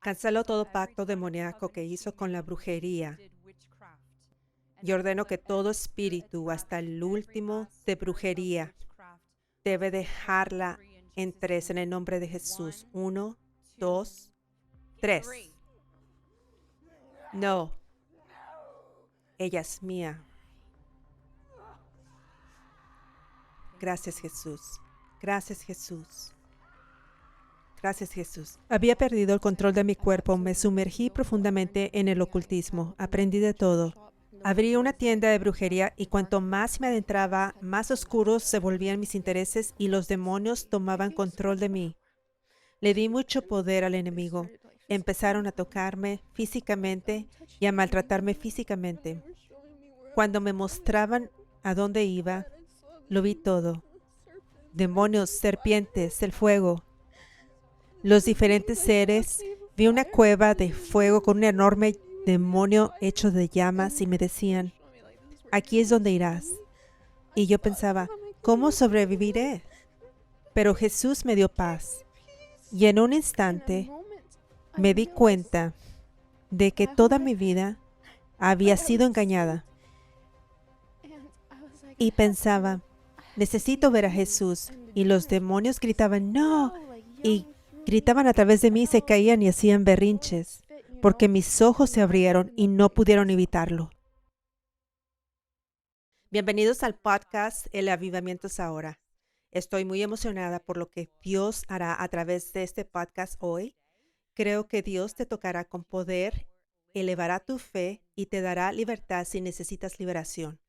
Cancelo todo pacto demoníaco que hizo con la brujería y ordeno que todo espíritu, hasta el último de brujería, debe dejarla en tres en el nombre de Jesús. 1, 2, 3. No, ella es mía. Gracias, Jesús. Gracias, Jesús. Gracias, Jesús. Había perdido el control de mi cuerpo. Me sumergí profundamente en el ocultismo. Aprendí de todo. Abrí una tienda de brujería y cuanto más me adentraba, más oscuros se volvían mis intereses y los demonios tomaban control de mí. Le di mucho poder al enemigo. Empezaron a tocarme físicamente y a maltratarme físicamente. Cuando me mostraban a dónde iba, lo vi todo. Demonios, serpientes, el fuego, los diferentes seres. Vi una cueva de fuego con un enorme demonio hecho de llamas y me decían, aquí es donde irás. Y yo pensaba, ¿cómo sobreviviré? Pero Jesús me dio paz. Y en un instante me di cuenta de que toda mi vida había sido engañada. Y pensaba, necesito ver a Jesús. Y los demonios gritaban, no. Y gritaban a través de mí, se caían y hacían berrinches, porque mis ojos se abrieron y no pudieron evitarlo. Bienvenidos al podcast El Avivamiento es Ahora. Estoy muy emocionada por lo que Dios hará a través de este podcast hoy. Creo que Dios te tocará con poder, elevará tu fe y te dará libertad si necesitas liberación.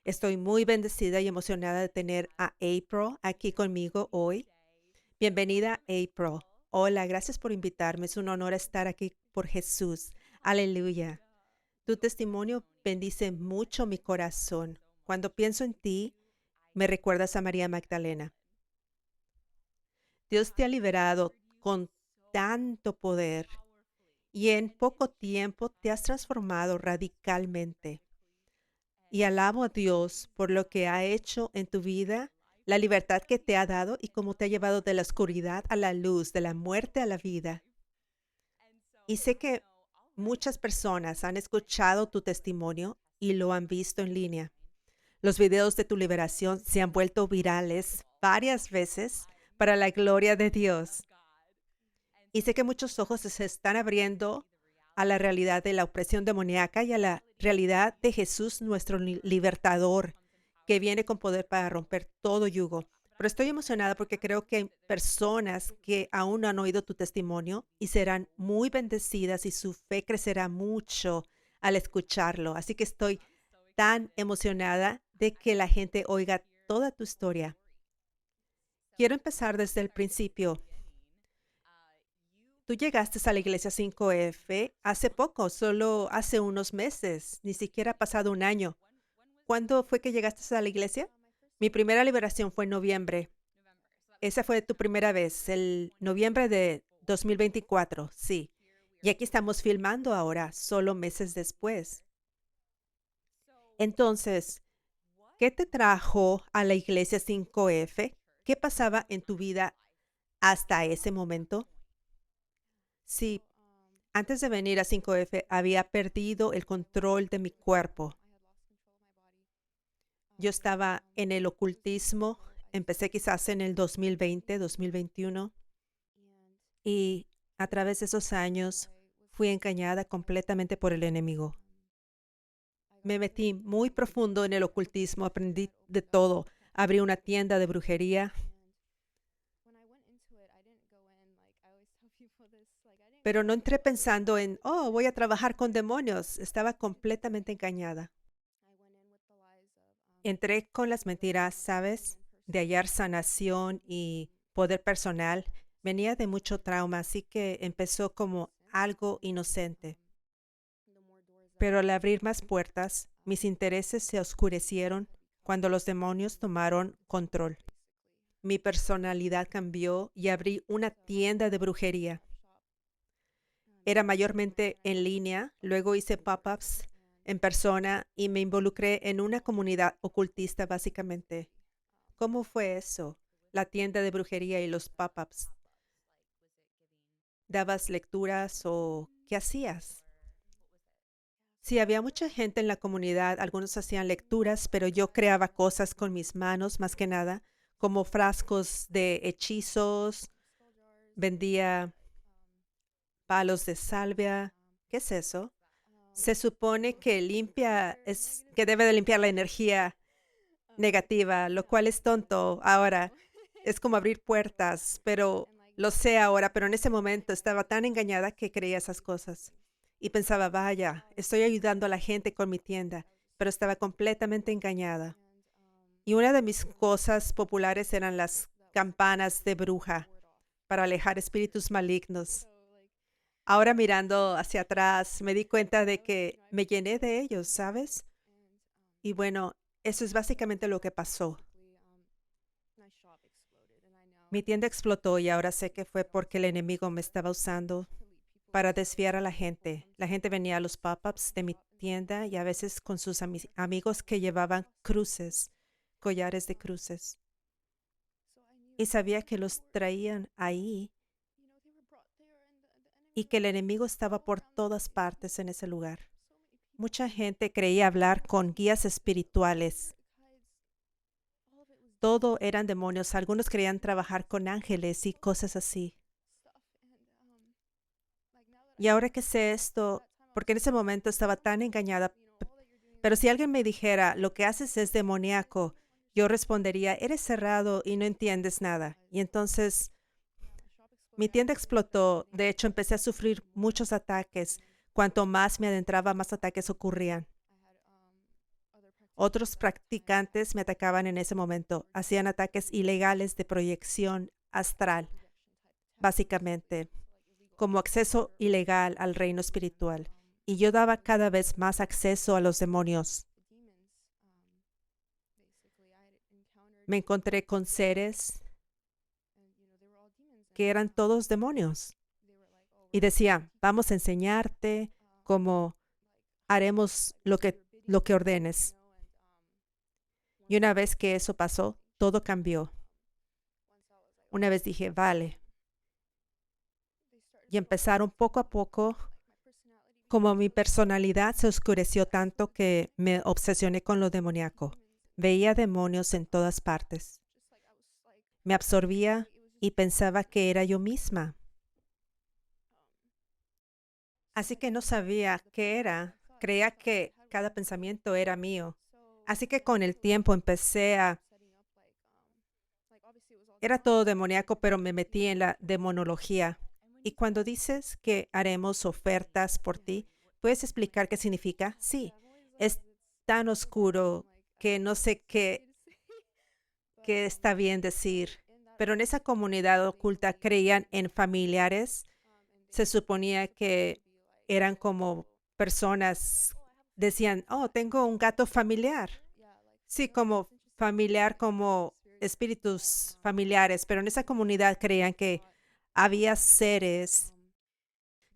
Estoy muy bendecida y emocionada de tener a April aquí conmigo hoy. Bienvenida, April. Hola, gracias por invitarme. Es un honor estar aquí por Jesús. Aleluya. Tu testimonio bendice mucho mi corazón. Cuando pienso en ti, me recuerdas a María Magdalena. Dios te ha liberado con tanto poder y en poco tiempo te has transformado radicalmente. Y alabo a Dios por lo que ha hecho en tu vida, la libertad que te ha dado y cómo te ha llevado de la oscuridad a la luz, de la muerte a la vida. Y sé que muchas personas han escuchado tu testimonio y lo han visto en línea. Los videos de tu liberación se han vuelto virales varias veces para la gloria de Dios. Y sé que muchos ojos se están abriendo a la realidad de la opresión demoníaca y a la realidad de Jesús, nuestro libertador, que viene con poder para romper todo yugo. Pero estoy emocionada porque creo que hay personas que aún no han oído tu testimonio y serán muy bendecidas y su fe crecerá mucho al escucharlo. Así que estoy tan emocionada de que la gente oiga toda tu historia. Quiero empezar desde el principio. Tú llegaste a la iglesia 5F hace poco, solo hace unos meses, ni siquiera ha pasado un año. ¿Cuándo fue que llegaste a la iglesia? Mi primera liberación fue en noviembre. Esa fue tu primera vez, el noviembre de 2024, sí. Y aquí estamos filmando ahora, solo meses después. Entonces, ¿qué te trajo a la iglesia 5F? ¿Qué pasaba en tu vida hasta ese momento? Sí, antes de venir a 5F había perdido el control de mi cuerpo. Yo estaba en el ocultismo, empecé quizás en el 2020, 2021, y a través de esos años fui engañada completamente por el enemigo. Me metí muy profundo en el ocultismo, aprendí de todo. Abrí una tienda de brujería, pero no entré pensando en, oh, voy a trabajar con demonios. Estaba completamente engañada. Entré con las mentiras, ¿sabes? De hallar sanación y poder personal. Venía de mucho trauma, así que empezó como algo inocente. Pero al abrir más puertas, mis intereses se oscurecieron cuando los demonios tomaron control. Mi personalidad cambió y abrí una tienda de brujería. Era mayormente en línea, luego hice pop-ups en persona y me involucré en una comunidad ocultista básicamente. ¿Cómo fue eso? La tienda de brujería y los pop-ups. ¿Dabas lecturas o qué hacías? Sí, había mucha gente en la comunidad, algunos hacían lecturas, pero yo creaba cosas con mis manos más que nada, como frascos de hechizos, vendía palos de salvia. ¿Qué es eso? Se supone que que debe de limpiar la energía negativa, lo cual es tonto ahora. Es como abrir puertas, pero lo sé ahora, pero en ese momento estaba tan engañada que creía esas cosas. Y pensaba, vaya, estoy ayudando a la gente con mi tienda, pero estaba completamente engañada. Y una de mis cosas populares eran las campanas de bruja para alejar espíritus malignos. Ahora mirando hacia atrás, me di cuenta de que me llené de ellos, ¿sabes? Y bueno, eso es básicamente lo que pasó. Mi tienda explotó y ahora sé que fue porque el enemigo me estaba usando para desviar a la gente. La gente venía a los pop-ups de mi tienda y a veces con sus amigos que llevaban cruces, collares de cruces. Y sabía que los traían ahí y que el enemigo estaba por todas partes en ese lugar. Mucha gente creía hablar con guías espirituales. Todo eran demonios. Algunos creían trabajar con ángeles y cosas así. Y ahora que sé esto, porque en ese momento estaba tan engañada, pero si alguien me dijera, lo que haces es demoníaco, yo respondería, eres cerrado y no entiendes nada. Y entonces mi tienda explotó. De hecho, empecé a sufrir muchos ataques. Cuanto más me adentraba, más ataques ocurrían. Otros practicantes me atacaban en ese momento. Hacían ataques ilegales de proyección astral, básicamente, como acceso ilegal al reino espiritual. Y yo daba cada vez más acceso a los demonios. Me encontré con seres que eran todos demonios. Y decía, vamos a enseñarte cómo haremos lo que ordenes. Y una vez que eso pasó, todo cambió. Una vez dije, vale. Y empezaron poco a poco, como mi personalidad se oscureció tanto que me obsesioné con lo demoníaco. Veía demonios en todas partes. Me absorbía y pensaba que era yo misma. Así que no sabía qué era. Creía que cada pensamiento era mío. Así que con el tiempo era todo demoníaco, pero me metí en la demonología. Y cuando dices que haremos ofertas por ti, ¿puedes explicar qué significa? Sí, es tan oscuro que no sé qué está bien decir. Pero en esa comunidad oculta creían en familiares. Se suponía que eran como personas, decían, oh, tengo un gato familiar. Sí, como familiar, como espíritus familiares, pero en esa comunidad creían que había seres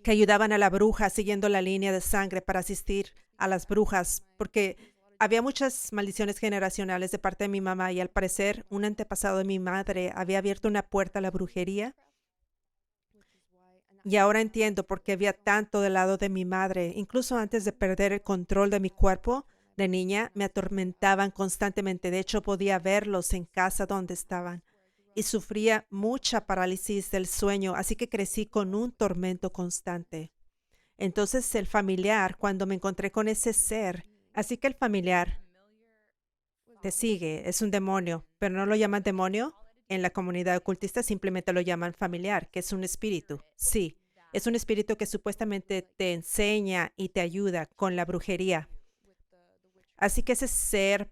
que ayudaban a la bruja siguiendo la línea de sangre para asistir a las brujas, porque había muchas maldiciones generacionales de parte de mi mamá y al parecer un antepasado de mi madre había abierto una puerta a la brujería. Y ahora entiendo por qué había tanto del lado de mi madre. Incluso antes de perder el control de mi cuerpo de niña, me atormentaban constantemente. De hecho, podía verlos en casa donde estaban. Y sufría mucha parálisis del sueño, así que crecí con un tormento constante. Entonces el familiar, cuando me encontré con ese ser, así que el familiar te sigue, es un demonio, pero no lo llaman demonio. En la comunidad ocultista simplemente lo llaman familiar, que es un espíritu. Sí, es un espíritu que supuestamente te enseña y te ayuda con la brujería. Así que ese ser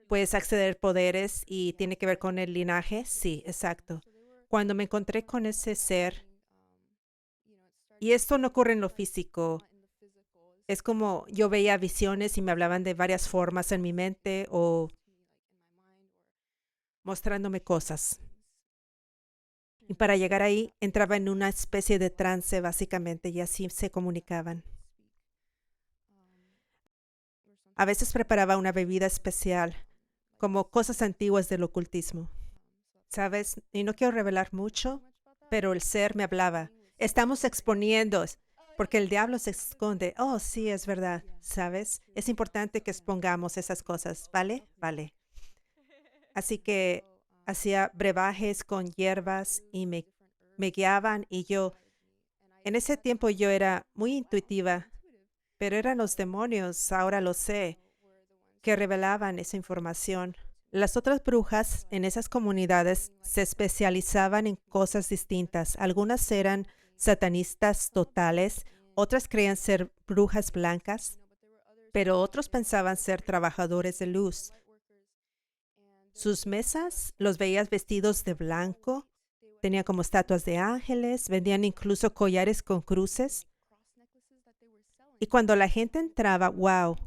puedes acceder poderes y tiene que ver con el linaje. Sí, exacto. Cuando me encontré con ese ser, y esto no ocurre en lo físico, es como yo veía visiones y me hablaban de varias formas en mi mente o mostrándome cosas. Y para llegar ahí entraba en una especie de trance básicamente y así se comunicaban. A veces preparaba una bebida especial, como cosas antiguas del ocultismo. ¿Sabes? Y no quiero revelar mucho, pero el ser me hablaba. estamos exponiendo, porque el diablo se esconde. Oh, sí, es verdad, ¿sabes? Es importante que expongamos esas cosas, ¿vale? Vale. Así que hacía brebajes con hierbas y me guiaban y en ese tiempo yo era muy intuitiva, pero eran los demonios, ahora lo sé, que revelaban esa información. Las otras brujas en esas comunidades se especializaban en cosas distintas. Algunas eran satanistas totales, otras creían ser brujas blancas, pero otros pensaban ser trabajadores de luz. Sus mesas los veías vestidos de blanco, tenían como estatuas de ángeles, vendían incluso collares con cruces. Y cuando la gente entraba, wow,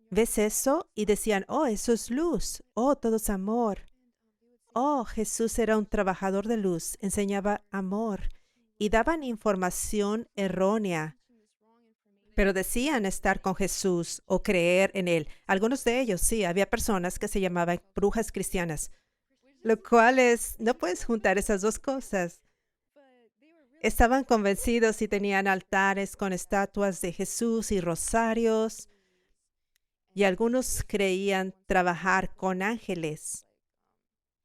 ¿ves eso? Y decían, oh, eso es luz, oh, todo es amor. Oh, Jesús era un trabajador de luz, enseñaba amor y daban información errónea, pero decían estar con Jesús o creer en Él. Algunos de ellos, sí, había personas que se llamaban brujas cristianas, lo cual es, no puedes juntar esas dos cosas. Estaban convencidos y tenían altares con estatuas de Jesús y rosarios, y algunos creían trabajar con ángeles,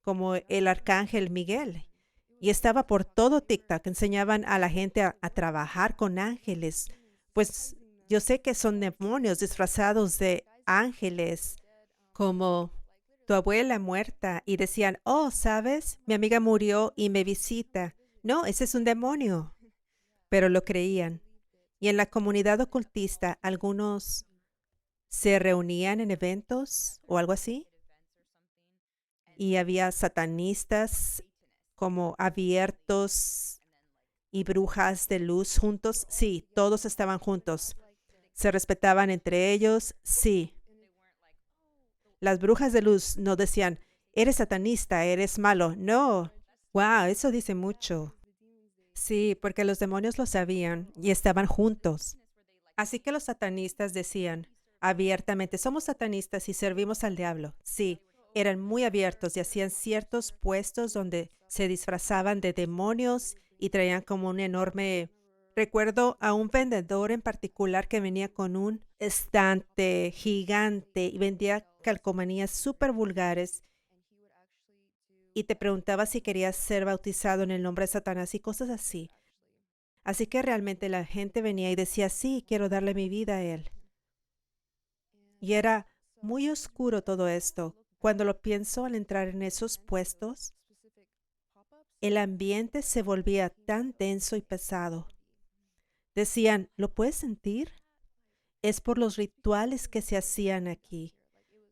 como el arcángel Miguel. Y estaba por todo TikTok, enseñaban a la gente a trabajar con ángeles. Pues yo sé que son demonios disfrazados de ángeles, como tu abuela muerta, y decían, oh, ¿sabes? Mi amiga murió y me visita. No, ese es un demonio, pero lo creían. Y en la comunidad ocultista, algunos se reunían en eventos o algo así, y había satanistas como abiertos y brujas de luz juntos. Sí, todos estaban juntos. Se respetaban entre ellos. Sí, las brujas de luz no decían, eres satanista, eres malo. No. Wow, eso dice mucho. Sí, porque los demonios lo sabían y estaban juntos. Así que los satanistas decían abiertamente, somos satanistas y servimos al diablo. Sí, eran muy abiertos y hacían ciertos puestos donde se disfrazaban de demonios y traían como un enorme... Recuerdo a un vendedor en particular que venía con un estante gigante y vendía calcomanías súper vulgares y te preguntaba si querías ser bautizado en el nombre de Satanás y cosas así. Así que realmente la gente venía y decía, sí, quiero darle mi vida a él. Y era muy oscuro todo esto. Cuando lo pienso al entrar en esos puestos, el ambiente se volvía tan denso y pesado. Decían, ¿lo puedes sentir? Es por los rituales que se hacían aquí.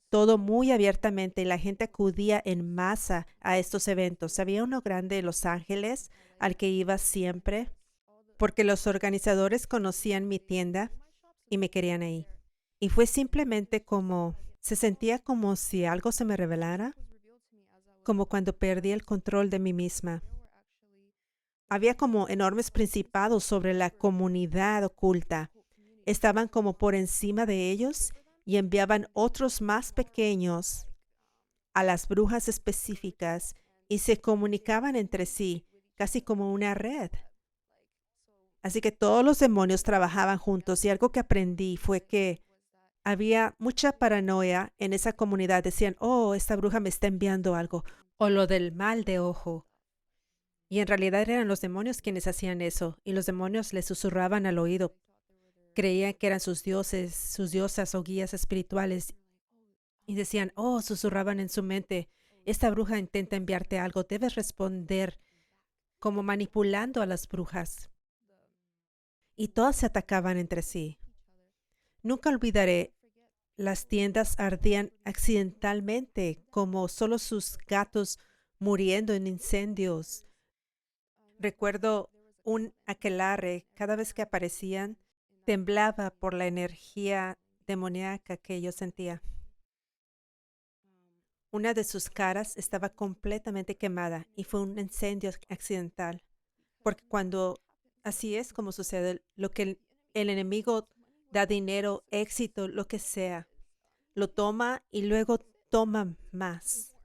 Todo muy abiertamente y la gente acudía en masa a estos eventos. Había uno grande en Los Ángeles al que iba siempre porque los organizadores conocían mi tienda y me querían ahí. Y fue simplemente como, se sentía como si algo se me revelara, como cuando perdí el control de mí misma. Había como enormes principados sobre la comunidad oculta. Estaban como por encima de ellos y enviaban otros más pequeños a las brujas específicas y se comunicaban entre sí, casi como una red. Así que todos los demonios trabajaban juntos y algo que aprendí fue que había mucha paranoia en esa comunidad. Decían, oh, esta bruja me está enviando algo. O lo del mal de ojo. Y en realidad eran los demonios quienes hacían eso. Y los demonios les susurraban al oído. Creían que eran sus dioses, sus diosas o guías espirituales. Y decían, oh, susurraban en su mente, esta bruja intenta enviarte algo, debes responder, como manipulando a las brujas. Y todas se atacaban entre sí. Nunca olvidaré, las tiendas ardían accidentalmente, como solo sus gatos muriendo en incendios. Recuerdo un aquelarre, cada vez que aparecían, temblaba por la energía demoníaca que yo sentía. Una de sus caras estaba completamente quemada y fue un incendio accidental, porque cuando así es como sucede, lo que el enemigo da dinero, éxito, lo que sea, lo toma y luego toma más.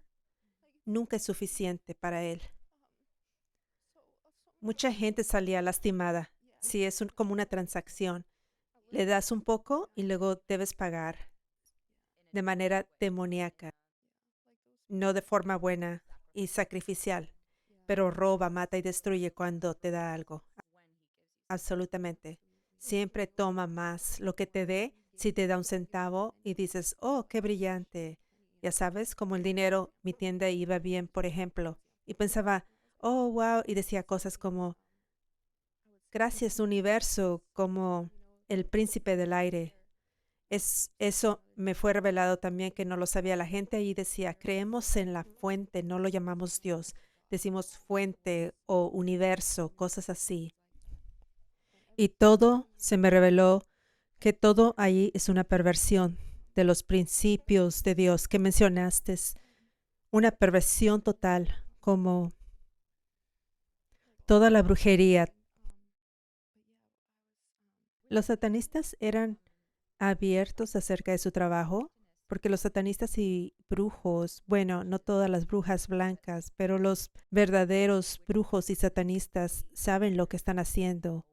Nunca es suficiente para él. Mucha gente salía lastimada. Sí, es como una transacción. Le das un poco y luego debes pagar de manera demoníaca, no de forma buena y sacrificial, pero roba, mata y destruye cuando te da algo. Absolutamente. Siempre toma más lo que te dé. Si te da un centavo y dices, oh, qué brillante. Ya sabes, como el dinero, mi tienda iba bien, por ejemplo. Y pensaba, oh, wow. Y decía cosas como, gracias, universo, como el príncipe del aire. Eso me fue revelado también que no lo sabía la gente. Ahí decía, creemos en la fuente, no lo llamamos Dios. Decimos fuente o universo, cosas así. Y todo se me reveló que todo ahí es una perversión de los principios de Dios que mencionaste. Una perversión total, como toda la brujería. Los satanistas eran abiertos acerca de su trabajo, porque los satanistas y brujos, bueno, no todas las brujas blancas, pero los verdaderos brujos y satanistas saben lo que están haciendo.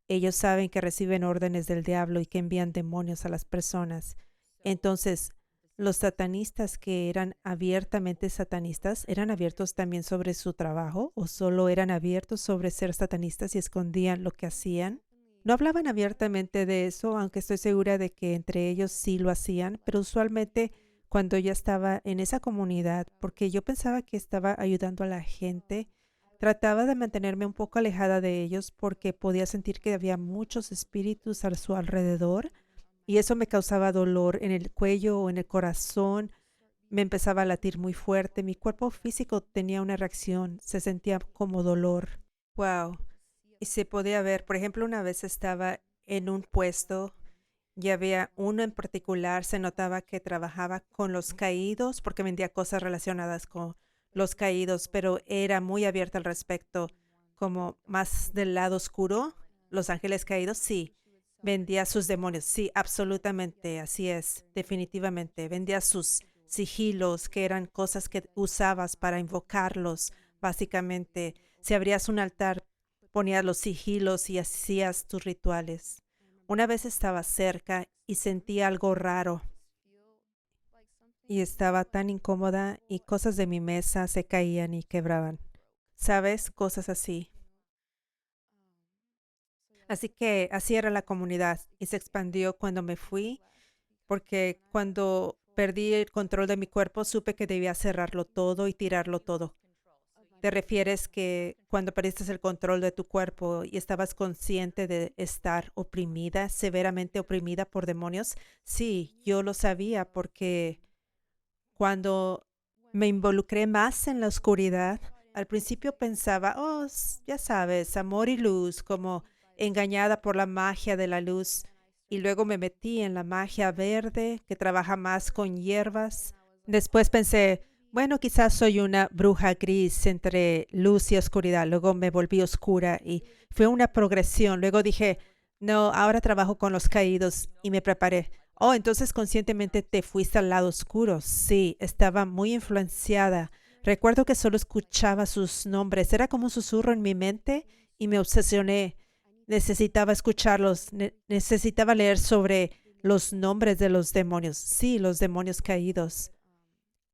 Ellos saben que reciben órdenes del diablo y que envían demonios a las personas. Entonces, los satanistas que eran abiertamente satanistas, ¿eran abiertos también sobre su trabajo o solo eran abiertos sobre ser satanistas y escondían lo que hacían? No hablaban abiertamente de eso, aunque estoy segura de que entre ellos sí lo hacían, pero usualmente cuando ya estaba en esa comunidad, porque yo pensaba que estaba ayudando a la gente, trataba de mantenerme un poco alejada de ellos porque podía sentir que había muchos espíritus a su alrededor y eso me causaba dolor en el cuello o en el corazón. Me empezaba a latir muy fuerte. Mi cuerpo físico tenía una reacción. Se sentía como dolor. Wow. Y se podía ver, por ejemplo, una vez estaba en un puesto y había uno en particular, se notaba que trabajaba con los caídos porque vendía cosas relacionadas con los caídos, pero era muy abierta al respecto, como más del lado oscuro. Los ángeles caídos, sí. Vendía sus demonios, sí, absolutamente, así es, definitivamente. Vendía sus sigilos, que eran cosas que usabas para invocarlos, básicamente. Si abrías un altar, ponías los sigilos y hacías tus rituales. Una vez estaba cerca y sentí algo raro y estaba tan incómoda y cosas de mi mesa se caían y quebraban. ¿Sabes? Cosas así. Así que así era la comunidad y se expandió cuando me fui, porque cuando perdí el control de mi cuerpo supe que debía cerrarlo todo y tirarlo todo. ¿Te refieres que cuando perdiste el control de tu cuerpo y estabas consciente de estar oprimida, severamente oprimida por demonios? Sí, yo lo sabía porque cuando me involucré más en la oscuridad, al principio pensaba, oh, ya sabes, amor y luz, como engañada por la magia de la luz. Y luego me metí en la magia verde, que trabaja más con hierbas. Después pensé, bueno, quizás soy una bruja gris entre luz y oscuridad. Luego me volví oscura y fue una progresión. Luego dije, no, ahora trabajo con los caídos y me preparé. Oh, entonces conscientemente te fuiste al lado oscuro. Sí, estaba muy influenciada. Recuerdo que solo escuchaba sus nombres. Era como un susurro en mi mente y me obsesioné. Necesitaba escucharlos. Necesitaba leer sobre los nombres de los demonios. Sí, los demonios caídos.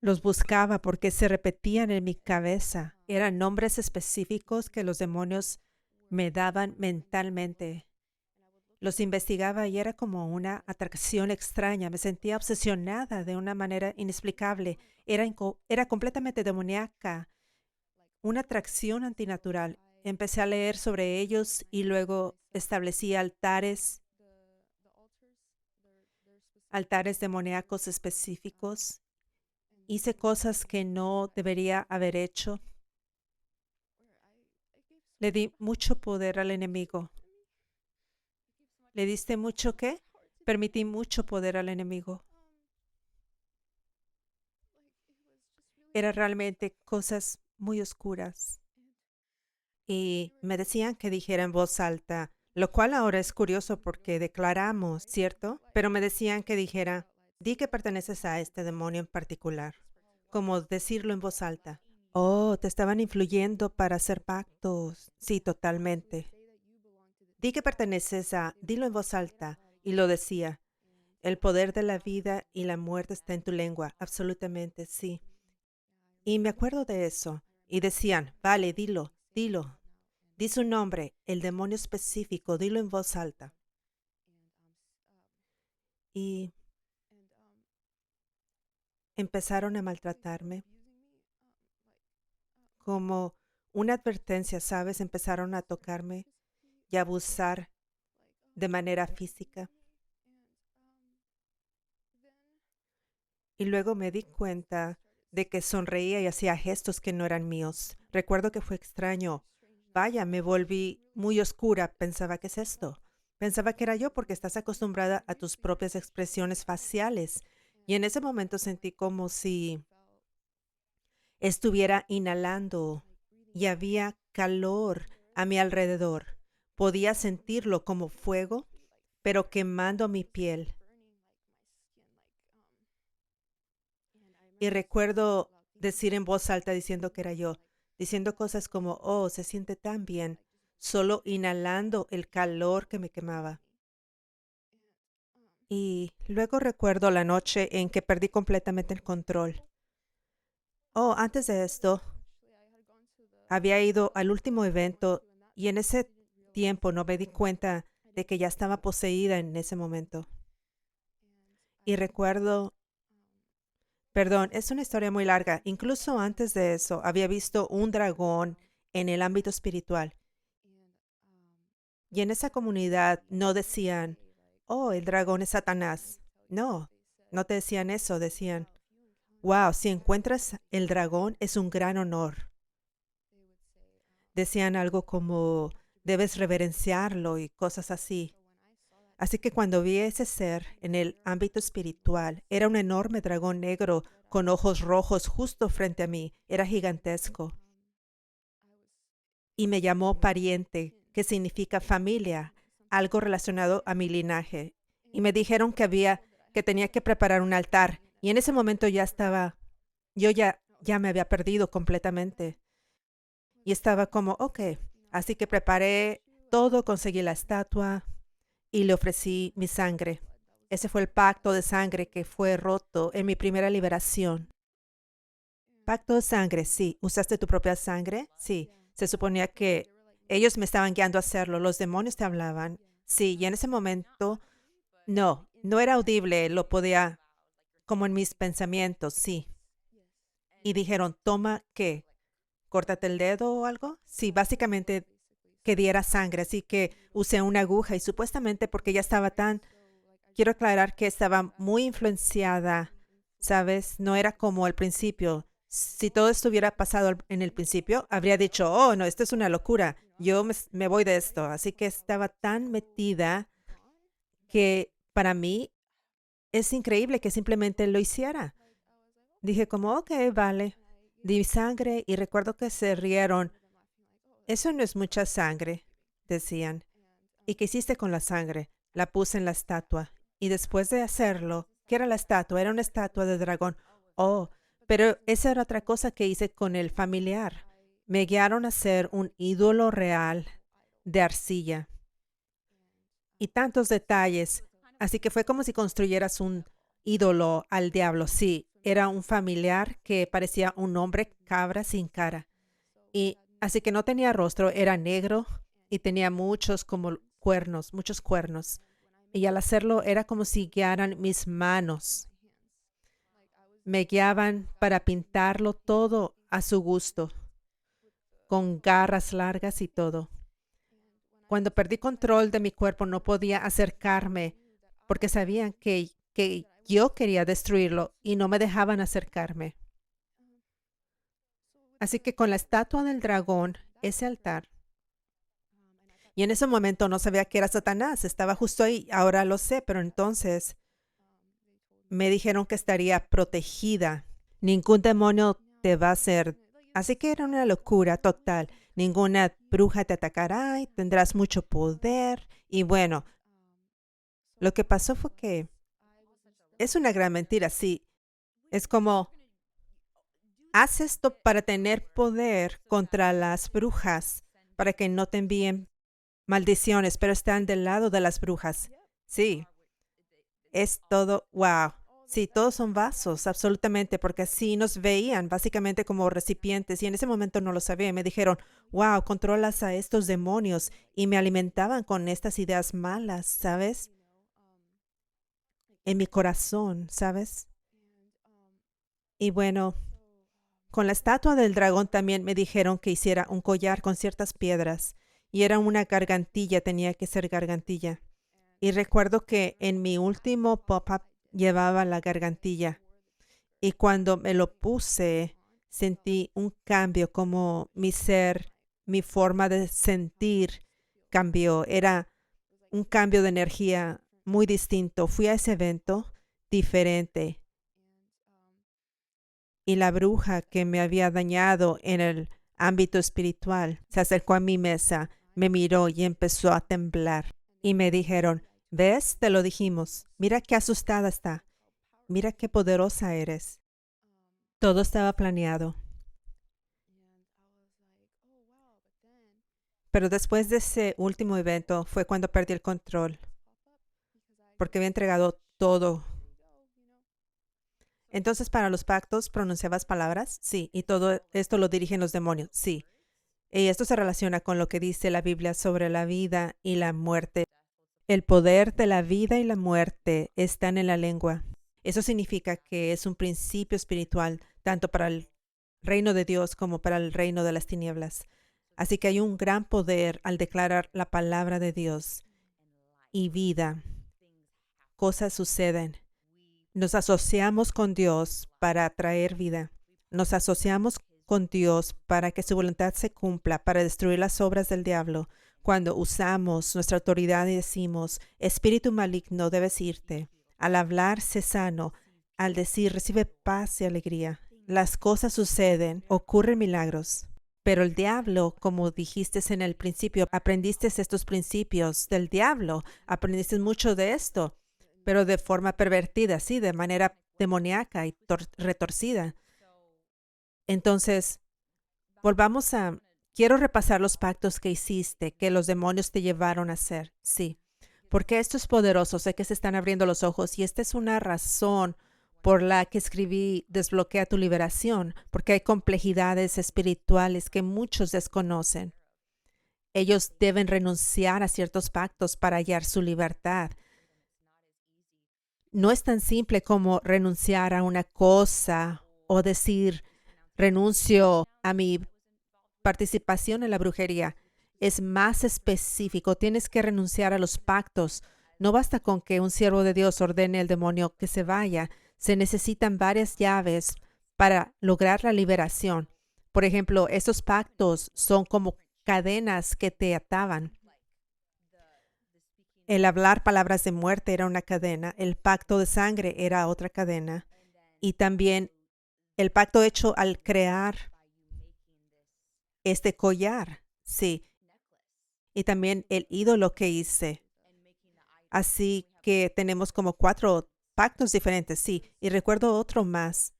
Los buscaba porque se repetían en mi cabeza. Eran nombres específicos que los demonios me daban mentalmente. Los investigaba y era como una atracción extraña. Me sentía obsesionada de una manera inexplicable. Era completamente demoníaca, una atracción antinatural. Empecé a leer sobre ellos y luego establecí altares demoníacos específicos. Hice cosas que no debería haber hecho. Le di mucho poder al enemigo. ¿Le diste mucho qué? Permití mucho poder al enemigo. Era realmente cosas muy oscuras. Y me decían que dijera en voz alta, lo cual ahora es curioso porque declaramos, ¿cierto? Pero me decían que dijera, di que perteneces a este demonio en particular, como decirlo en voz alta. Oh, te estaban influyendo para hacer pactos. Sí, totalmente. Di que perteneces a, dilo en voz alta. Y lo decía. El poder de la vida y la muerte está en tu lengua. Absolutamente, sí. Y me acuerdo de eso. Y decían, vale, dilo, dilo. Di su nombre, el demonio específico, dilo en voz alta. Y empezaron a maltratarme como una advertencia, ¿sabes? Empezaron a tocarme y a abusar de manera física. Y luego me di cuenta de que sonreía y hacía gestos que no eran míos. Recuerdo que fue extraño. Vaya, me volví muy oscura. Pensaba, ¿qué es esto? Pensaba que era yo porque estás acostumbrada a tus propias expresiones faciales. Y en ese momento sentí como si estuviera inhalando y había calor a mi alrededor. Podía sentirlo como fuego, pero quemando mi piel. Y recuerdo decir en voz alta diciendo que era yo, diciendo cosas como, oh, se siente tan bien, solo inhalando el calor que me quemaba. Y luego recuerdo la noche en que perdí completamente el control. Oh, antes de esto, había ido al último evento y en ese tiempo no me di cuenta de que ya estaba poseída en ese momento. Y recuerdo, perdón, es una historia muy larga. Incluso antes de eso, había visto un dragón en el ámbito espiritual. Y en esa comunidad no decían, oh, el dragón es Satanás. No, no te decían eso, decían, wow, si encuentras el dragón es un gran honor. Decían algo como, debes reverenciarlo y cosas así. Así que cuando vi ese ser en el ámbito espiritual, era un enorme dragón negro con ojos rojos justo frente a mí, era gigantesco. Y me llamó pariente, que significa familia, algo relacionado a mi linaje. Y me dijeron que tenía que preparar un altar. Y en ese momento yo ya me había perdido completamente. Y estaba como, ok, así que preparé todo, conseguí la estatua y le ofrecí mi sangre. Ese fue el pacto de sangre que fue roto en mi primera liberación. Pacto de sangre, sí. ¿Usaste tu propia sangre? Sí. Se suponía que ellos me estaban guiando a hacerlo. Los demonios te hablaban. Sí. Y en ese momento, no era audible. Lo podía, como en mis pensamientos, sí. Y dijeron, toma, ¿qué? ¿Córtate el dedo o algo? Sí, básicamente que diera sangre. Así que usé una aguja y supuestamente porque ya estaba tan, quiero aclarar que estaba muy influenciada, ¿sabes? No era como al principio. Si todo esto hubiera pasado en el principio, habría dicho, oh, no, esto es una locura. Yo me voy de esto. Así que estaba tan metida que para mí es increíble que simplemente lo hiciera. Dije como, ok, vale. Di sangre y recuerdo que se rieron. Eso no es mucha sangre, decían. ¿Y qué hiciste con la sangre? La puse en la estatua. Y después de hacerlo, ¿qué era la estatua? Era una estatua de dragón. Oh, pero esa era otra cosa que hice con el familiar. Me guiaron a hacer un ídolo real de arcilla y tantos detalles. Así que fue como si construyeras un ídolo al diablo. Sí, era un familiar que parecía un hombre cabra sin cara. Y así que no tenía rostro, era negro y tenía muchos como cuernos, muchos cuernos. Y al hacerlo era como si guiaran mis manos. Me guiaban para pintarlo todo a su gusto, con garras largas y todo. Cuando perdí control de mi cuerpo no podía acercarme porque sabían que yo quería destruirlo y no me dejaban acercarme. Así que con la estatua del dragón, ese altar, y en ese momento no sabía que era Satanás, estaba justo ahí, ahora lo sé, pero entonces me dijeron que estaría protegida. Ningún demonio te va a hacer. Así que era una locura total. Ninguna bruja te atacará y tendrás mucho poder. Y bueno, lo que pasó fue que es una gran mentira, sí. Es como, haz esto para tener poder contra las brujas, para que no te envíen maldiciones, pero están del lado de las brujas. Sí, es todo, wow. Sí, todos son vasos, absolutamente, porque así nos veían básicamente como recipientes y en ese momento no lo sabía. Y me dijeron, wow, controlas a estos demonios y me alimentaban con estas ideas malas, ¿sabes? En mi corazón, ¿sabes? Y bueno, con la estatua del dragón también me dijeron que hiciera un collar con ciertas piedras y era una gargantilla, tenía que ser gargantilla. Y recuerdo que en mi último pop-up llevaba la gargantilla y cuando me lo puse sentí un cambio como mi ser, mi forma de sentir cambió. Era un cambio de energía muy distinto. Fui a ese evento diferente y la bruja que me había dañado en el ámbito espiritual se acercó a mi mesa, me miró y empezó a temblar. Y me dijeron, ¿ves? Te lo dijimos. Mira qué asustada está. Mira qué poderosa eres. Todo estaba planeado. Pero después de ese último evento fue cuando perdí el control, porque había entregado todo. Entonces, para los pactos, ¿pronunciabas palabras? Sí. ¿Y todo esto lo dirigen los demonios? Sí. Y esto se relaciona con lo que dice la Biblia sobre la vida y la muerte. El poder de la vida y la muerte están en la lengua. Eso significa que es un principio espiritual, tanto para el reino de Dios como para el reino de las tinieblas. Así que hay un gran poder al declarar la palabra de Dios y vida. Cosas suceden. Nos asociamos con Dios para traer vida. Nos asociamos con Dios para que su voluntad se cumpla, para destruir las obras del diablo. Cuando usamos nuestra autoridad y decimos, espíritu maligno, debes irte. Al hablar, sé sano. Al decir, recibe paz y alegría. Las cosas suceden, ocurren milagros. Pero el diablo, como dijiste en el principio, aprendiste estos principios del diablo, aprendiste mucho de esto, pero de forma pervertida, sí, de manera demoníaca y retorcida. Entonces, volvamos a, quiero repasar los pactos que hiciste, que los demonios te llevaron a hacer, sí, porque esto es poderoso, sé que se están abriendo los ojos y esta es una razón por la que escribí Desbloquea tu liberación, porque hay complejidades espirituales que muchos desconocen. Ellos deben renunciar a ciertos pactos para hallar su libertad. No es tan simple como renunciar a una cosa o decir renuncio a mi participación en la brujería. Es más específico. Tienes que renunciar a los pactos. No basta con que un siervo de Dios ordene al demonio que se vaya. Se necesitan varias llaves para lograr la liberación. Por ejemplo, esos pactos son como cadenas que te ataban. El hablar palabras de muerte era una cadena. El pacto de sangre era otra cadena. Y también el pacto hecho al crear este collar. Sí. Y también el ídolo que hice. Así que tenemos como 4 pactos diferentes, sí. Y recuerdo otro más.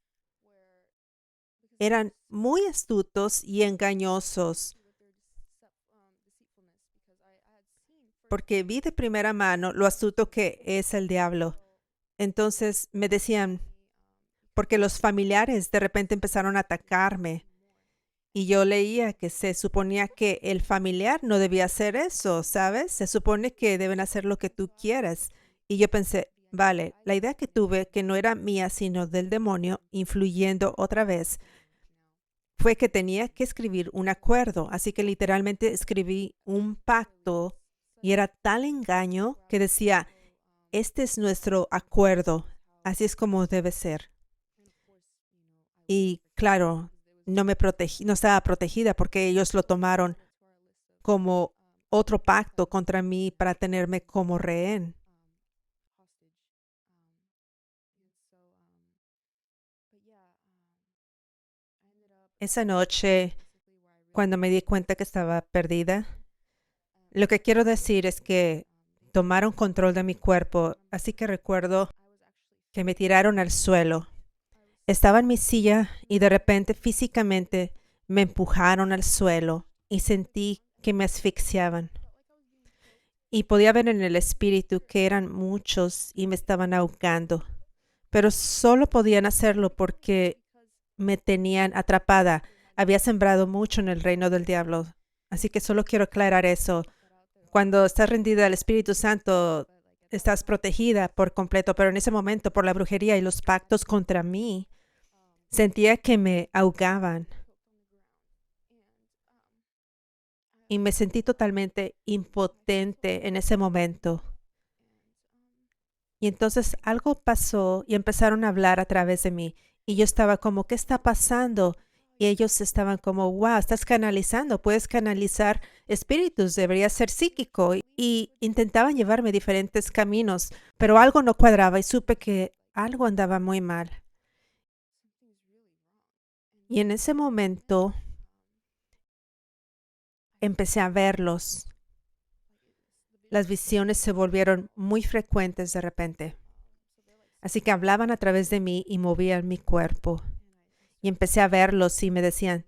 Eran muy astutos y engañosos, porque vi de primera mano lo astuto que es el diablo. Entonces me decían, porque los familiares de repente empezaron a atacarme. Y yo leía que se suponía que el familiar no debía hacer eso, ¿sabes? Se supone que deben hacer lo que tú quieras. Y yo pensé, vale, la idea que tuve, que no era mía, sino del demonio, influyendo otra vez, fue que tenía que escribir un acuerdo. Así que literalmente escribí un pacto y era tal engaño que decía, este es nuestro acuerdo, así es como debe ser. Y claro, no me protegí, no estaba protegida porque ellos lo tomaron como otro pacto contra mí para tenerme como rehén. Esa noche, cuando me di cuenta que estaba perdida, lo que quiero decir es que tomaron control de mi cuerpo, así que recuerdo que me tiraron al suelo Estaba en mi silla y de repente físicamente me empujaron al suelo y sentí que me asfixiaban. Y podía ver en el espíritu que eran muchos y me estaban ahogando, pero solo podían hacerlo porque me tenían atrapada. Había sembrado mucho en el reino del diablo. Así que solo quiero aclarar eso. Cuando estás rendida al Espíritu Santo, estás protegida por completo, pero en ese momento, por la brujería y los pactos contra mí, sentía que me ahogaban y me sentí totalmente impotente en ese momento. Y entonces algo pasó y empezaron a hablar a través de mí. Y yo estaba como, ¿qué está pasando? Y ellos estaban como, wow, estás canalizando, puedes canalizar espíritus, deberías ser psíquico. Y intentaban llevarme diferentes caminos, pero algo no cuadraba y supe que algo andaba muy mal. Y en ese momento empecé a verlos. Las visiones se volvieron muy frecuentes de repente. Así que hablaban a través de mí y movían mi cuerpo. Y empecé a verlos y me decían,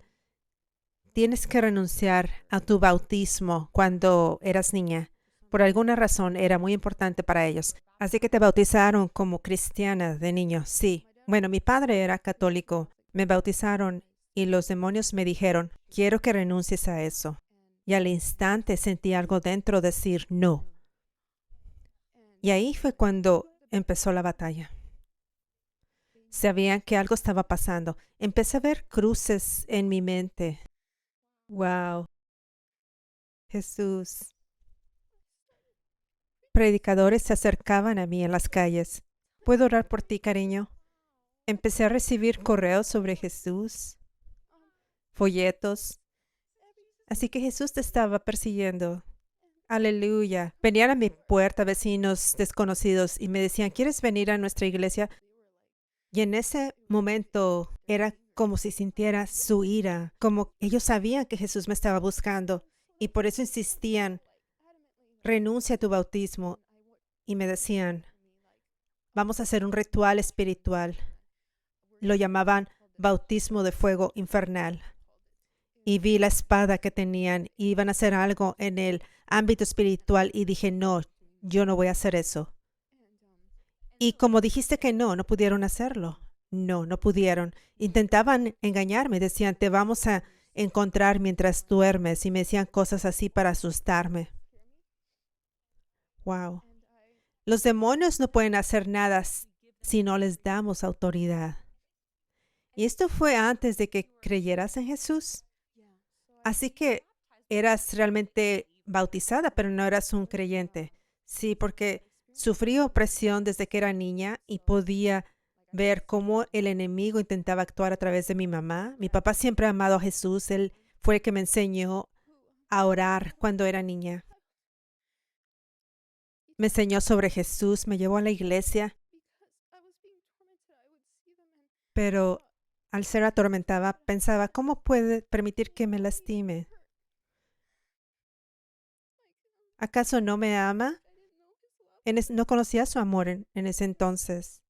tienes que renunciar a tu bautismo cuando eras niña. Por alguna razón era muy importante para ellos. Así que te bautizaron como cristiana de niño. Sí. Bueno, mi padre era católico. Me bautizaron y los demonios me dijeron, quiero que renuncies a eso. Y al instante sentí algo dentro decir no. Y ahí fue cuando empezó la batalla. Sabían que algo estaba pasando. Empecé a ver cruces en mi mente. Wow, Jesús. Predicadores se acercaban a mí en las calles. ¿Puedo orar por ti, cariño? Empecé a recibir correos sobre Jesús, folletos. Así que Jesús te estaba persiguiendo. Aleluya. Venían a mi puerta vecinos desconocidos y me decían, ¿quieres venir a nuestra iglesia? Y en ese momento era como si sintiera su ira, como ellos sabían que Jesús me estaba buscando y por eso insistían, renuncia a tu bautismo. Y me decían, vamos a hacer un ritual espiritual. Lo llamaban bautismo de fuego infernal. Y vi la espada que tenían y iban a hacer algo en el ámbito espiritual y dije, no, yo no voy a hacer eso. Y como dijiste que no, no pudieron hacerlo. No, no pudieron. Intentaban engañarme, decían, te vamos a encontrar mientras duermes y me decían cosas así para asustarme. Wow. Los demonios no pueden hacer nada si no les damos autoridad. Y esto fue antes de que creyeras en Jesús. Así que eras realmente bautizada, pero no eras un creyente. Sí, porque sufrí opresión desde que era niña y podía ver cómo el enemigo intentaba actuar a través de mi mamá. Mi papá siempre ha amado a Jesús. Él fue el que me enseñó a orar cuando era niña. Me enseñó sobre Jesús, me llevó a la iglesia, pero al ser atormentada pensaba, ¿cómo puede permitir que me lastime? ¿Acaso no me ama? No conocía su amor en ese entonces.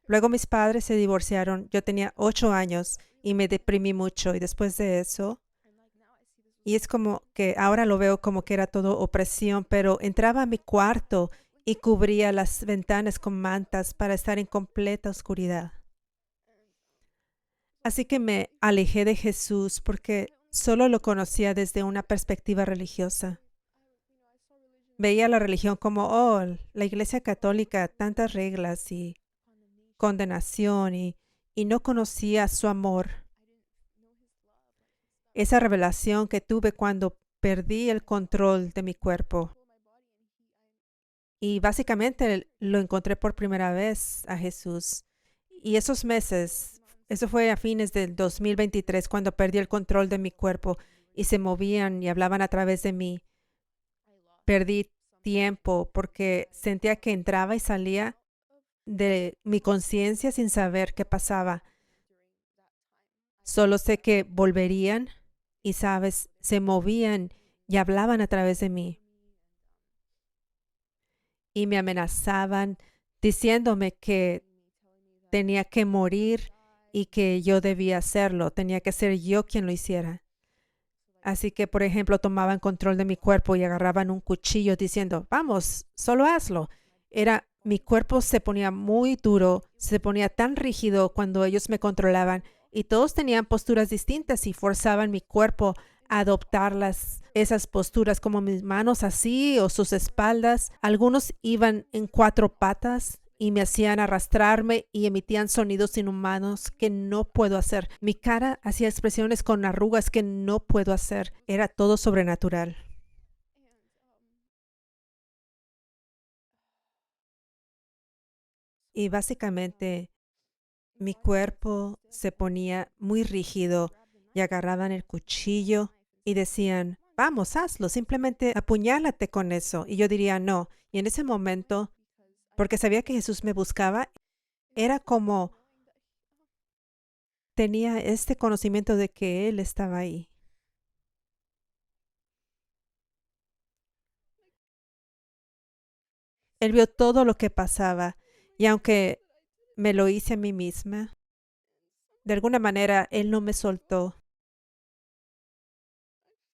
Luego mis padres se divorciaron. Yo tenía 8 años y me deprimí mucho. Y después de eso, y es como que ahora lo veo como que era todo opresión, pero entraba a mi cuarto y cubría las ventanas con mantas para estar en completa oscuridad. Así que me alejé de Jesús porque solo lo conocía desde una perspectiva religiosa. Veía la religión como, oh, la Iglesia Católica, tantas reglas y condenación y no conocía su amor. Esa revelación que tuve cuando perdí el control de mi cuerpo. Y básicamente lo encontré por primera vez a Jesús. Y esos meses, eso fue a fines del 2023, cuando perdí el control de mi cuerpo y se movían y hablaban a través de mí. Perdí tiempo porque sentía que entraba y salía de mi conciencia sin saber qué pasaba. Solo sé que volverían y, sabes, se movían y hablaban a través de mí. Y me amenazaban diciéndome que tenía que morir y que yo debía hacerlo. Tenía que ser yo quien lo hiciera. Así que, por ejemplo, tomaban control de mi cuerpo y agarraban un cuchillo diciendo, vamos, solo hazlo. Mi cuerpo se ponía muy duro, se ponía tan rígido cuando ellos me controlaban y todos tenían posturas distintas y forzaban mi cuerpo a adoptar esas posturas como mis manos así o sus espaldas. Algunos iban en 4 patas y me hacían arrastrarme y emitían sonidos inhumanos que no puedo hacer. Mi cara hacía expresiones con arrugas que no puedo hacer. Era todo sobrenatural. Y básicamente mi cuerpo se ponía muy rígido y agarraban el cuchillo y decían, vamos, hazlo, simplemente apuñálate con eso. Y yo diría, no. Y en ese momento, porque sabía que Jesús me buscaba, era como tenía este conocimiento de que Él estaba ahí. Él vio todo lo que pasaba y aunque me lo hice a mí misma, de alguna manera Él no me soltó.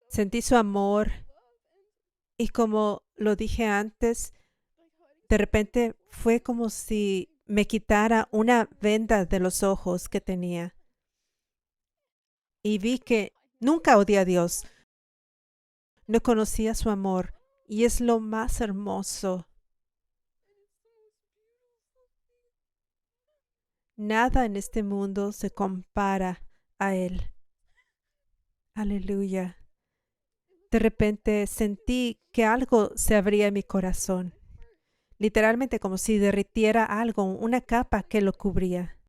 Sentí su amor y como lo dije antes, de repente fue como si me quitara una venda de los ojos que tenía y vi que nunca odié a Dios, no conocía su amor y es lo más hermoso. Nada en este mundo se compara a Él. Aleluya. De repente sentí que algo se abría en mi corazón, literalmente como si derritiera algo, una capa que lo cubría.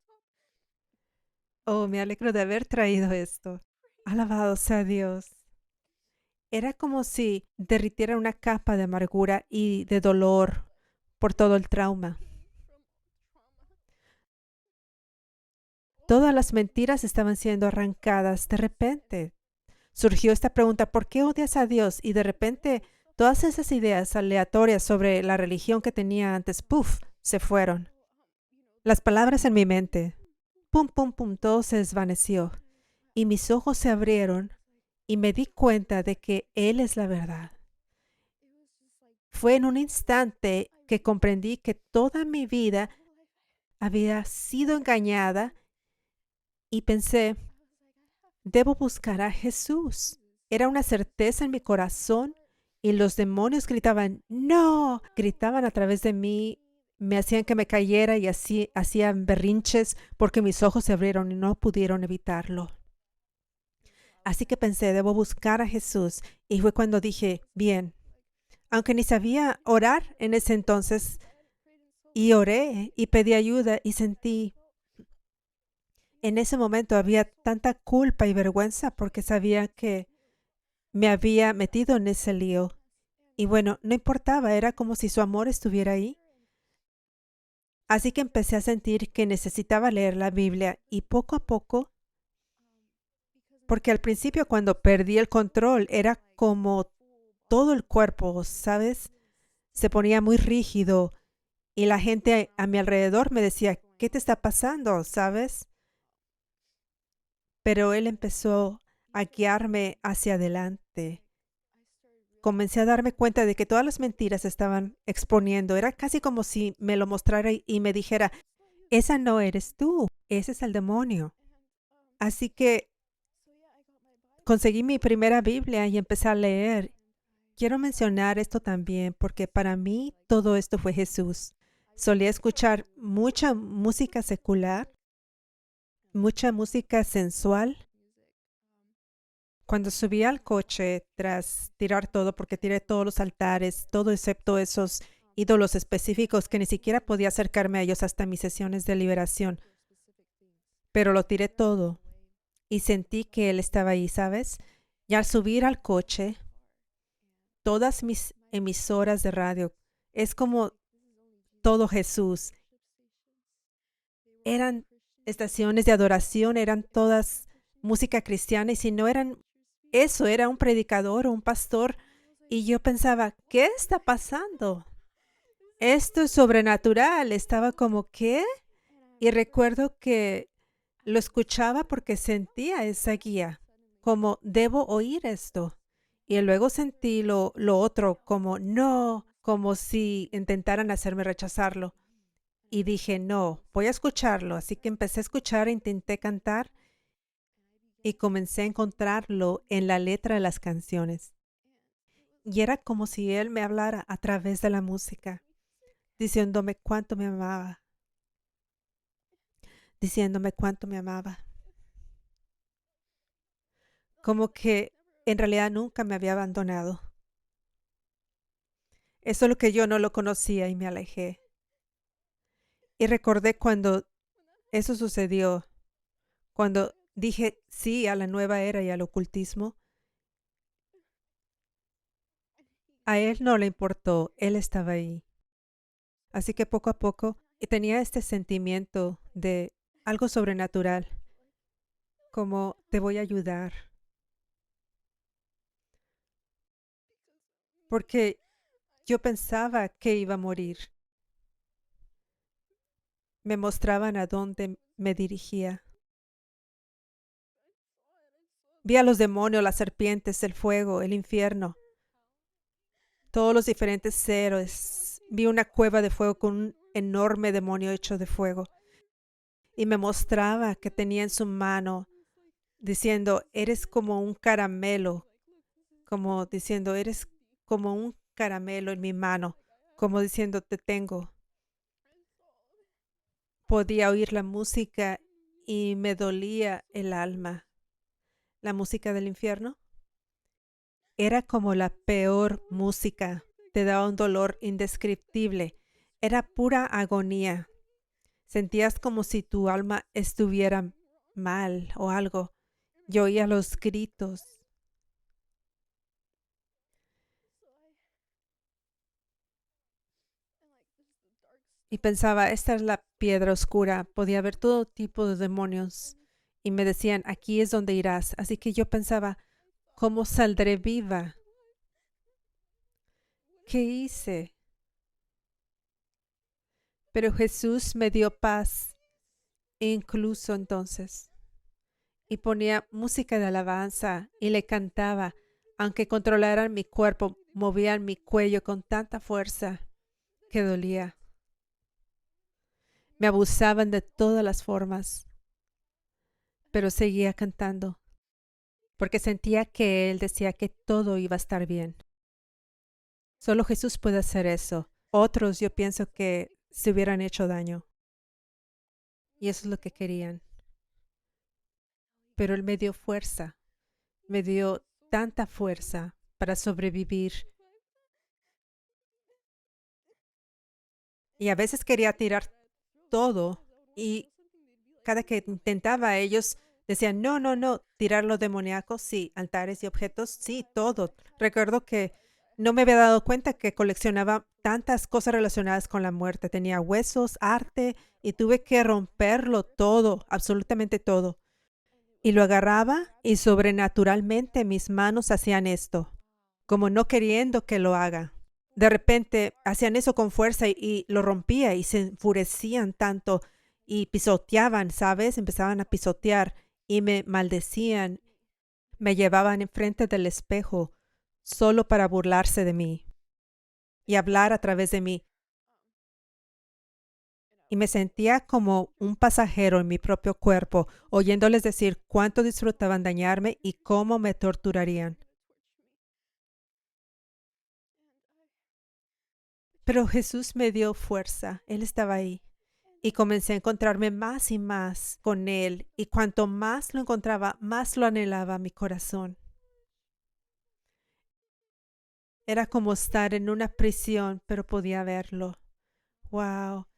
Oh, me alegro de haber traído esto. Alabado sea Dios. Era como si derritiera una capa de amargura y de dolor por todo el trauma. Todas las mentiras estaban siendo arrancadas de repente. Surgió esta pregunta, ¿por qué odias a Dios? Y de repente todas esas ideas aleatorias sobre la religión que tenía antes, ¡puf!, se fueron. Las palabras en mi mente, pum, pum, pum, todo se desvaneció. Y mis ojos se abrieron y me di cuenta de que Él es la verdad. Fue en un instante que comprendí que toda mi vida había sido engañada y pensé, debo buscar a Jesús. Era una certeza en mi corazón y los demonios gritaban, no, gritaban a través de mí, me hacían que me cayera y así hacían berrinches porque mis ojos se abrieron y no pudieron evitarlo. Así que pensé, debo buscar a Jesús. Y fue cuando dije, bien, aunque ni sabía orar en ese entonces, y oré y pedí ayuda y sentí, en ese momento había tanta culpa y vergüenza porque sabía que me había metido en ese lío. Y bueno, no importaba, era como si su amor estuviera ahí. Así que empecé a sentir que necesitaba leer la Biblia y poco a poco, porque al principio cuando perdí el control era como todo el cuerpo, ¿sabes? Se ponía muy rígido y la gente a mi alrededor me decía, ¿qué te está pasando? ¿Sabes? Pero él empezó a guiarme hacia adelante. Comencé a darme cuenta de que todas las mentiras se estaban exponiendo. Era casi como si me lo mostrara y me dijera, esa no eres tú, ese es el demonio. Así que conseguí mi primera Biblia y empecé a leer. Quiero mencionar esto también porque para mí todo esto fue Jesús. Solía escuchar mucha música secular, mucha música sensual. Cuando subí al coche tras tirar todo, porque tiré todos los altares, todo excepto esos ídolos específicos que ni siquiera podía acercarme a ellos hasta mis sesiones de liberación, pero lo tiré todo y sentí que Él estaba ahí, ¿sabes? Y al subir al coche, todas mis emisoras de radio, es como todo Jesús, eran estaciones de adoración, eran todas música cristiana y si no eran eso, era un predicador o un pastor y yo pensaba, ¿qué está pasando? Esto es sobrenatural. Estaba como, ¿qué? Y recuerdo que lo escuchaba porque sentía esa guía, como debo oír esto. Y luego sentí lo otro, como no, como si intentaran hacerme rechazarlo. Y dije, no, voy a escucharlo. Así que empecé a escuchar, intenté cantar y comencé a encontrarlo en la letra de las canciones. Y era como si él me hablara a través de la música, diciéndome cuánto me amaba, diciéndome cuánto me amaba. Como que en realidad nunca me había abandonado. Eso es lo que yo no lo conocía y me alejé. Y recordé cuando eso sucedió, cuando dije sí a la nueva era y al ocultismo, a él no le importó, él estaba ahí. Así que poco a poco tenía este sentimiento de algo sobrenatural, como te voy a ayudar, porque yo pensaba que iba a morir. Me mostraban a dónde me dirigía. Vi a los demonios, las serpientes, el fuego, el infierno, todos los diferentes seres. Vi una cueva de fuego con un enorme demonio hecho de fuego. Y me mostraba que tenía en su mano, diciendo, eres como un caramelo, como diciendo, eres como un caramelo en mi mano, como diciendo, te tengo. Podía oír la música y me dolía el alma. La música del infierno era como la peor música. Te daba un dolor indescriptible. Era pura agonía. Sentías como si tu alma estuviera mal o algo. Yo oía los gritos y pensaba, esta es la piedra oscura. Podía ver todo tipo de demonios. Y me decían, aquí es donde irás. Así que yo pensaba, ¿cómo saldré viva? ¿Qué hice? Pero Jesús me dio paz incluso entonces. Y ponía música de alabanza y le cantaba, aunque controlaran mi cuerpo, movían mi cuello con tanta fuerza que dolía. Me abusaban de todas las formas, pero seguía cantando, porque sentía que Él decía que todo iba a estar bien. Solo Jesús puede hacer eso. Otros yo pienso que se hubieran hecho daño, y eso es lo que querían. Pero Él me dio fuerza, me dio tanta fuerza para sobrevivir. Y a veces quería tirar todo y cada que intentaba ellos decían, no, no, no, tirar lo demoníaco, sí, altares y objetos, sí, todo. Recuerdo que no me había dado cuenta que coleccionaba tantas cosas relacionadas con la muerte. Tenía huesos, arte y tuve que romperlo todo, absolutamente todo. Y lo agarraba y sobrenaturalmente mis manos hacían esto, como no queriendo que lo haga. De repente hacían eso con fuerza y lo rompía y se enfurecían tanto y pisoteaban, ¿sabes? Empezaban a pisotear y me maldecían, me llevaban enfrente del espejo solo para burlarse de mí y hablar a través de mí. Y me sentía como un pasajero en mi propio cuerpo, oyéndoles decir cuánto disfrutaban dañarme y cómo me torturarían. Pero Jesús me dio fuerza, Él estaba ahí. Y comencé a encontrarme más y más con Él. Y cuanto más lo encontraba, más lo anhelaba mi corazón. Era como estar en una prisión, pero podía verlo. Wow.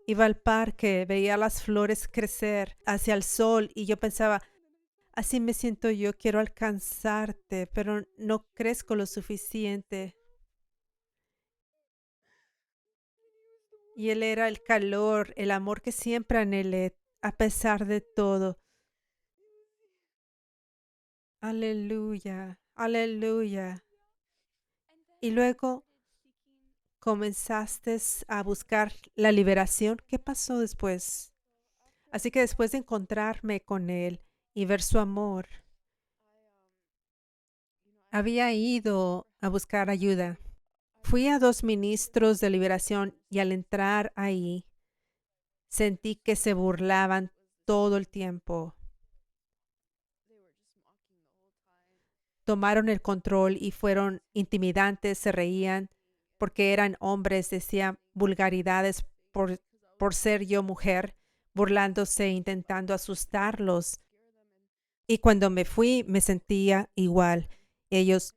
Iba al parque, veía las flores crecer hacia el sol y yo pensaba, así me siento yo, quiero alcanzarte, pero no crezco lo suficiente. Y Él era el calor, el amor que siempre anhelé, a pesar de todo. Aleluya, aleluya. Y luego comenzaste a buscar la liberación. ¿Qué pasó después? Así que después de encontrarme con él y ver su amor, había ido a buscar ayuda. Fui a 2 ministros de liberación y al entrar ahí sentí que se burlaban todo el tiempo. Tomaron el control y fueron intimidantes, se reían porque eran hombres, decían vulgaridades por ser yo mujer, burlándose, intentando asustarlos. Y cuando me fui me sentía igual. Ellos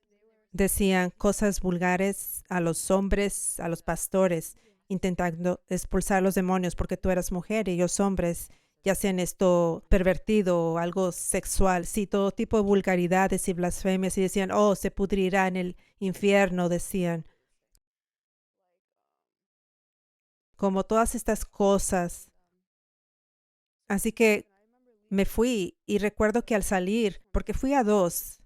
decían cosas vulgares a los hombres, a los pastores, intentando expulsar los demonios porque tú eras mujer y ellos hombres, ya sean esto pervertido o algo sexual, sí, todo tipo de vulgaridades y blasfemias y decían, oh, se pudrirá en el infierno, decían, como todas estas cosas. Así que me fui y recuerdo que al salir, porque fui a 2,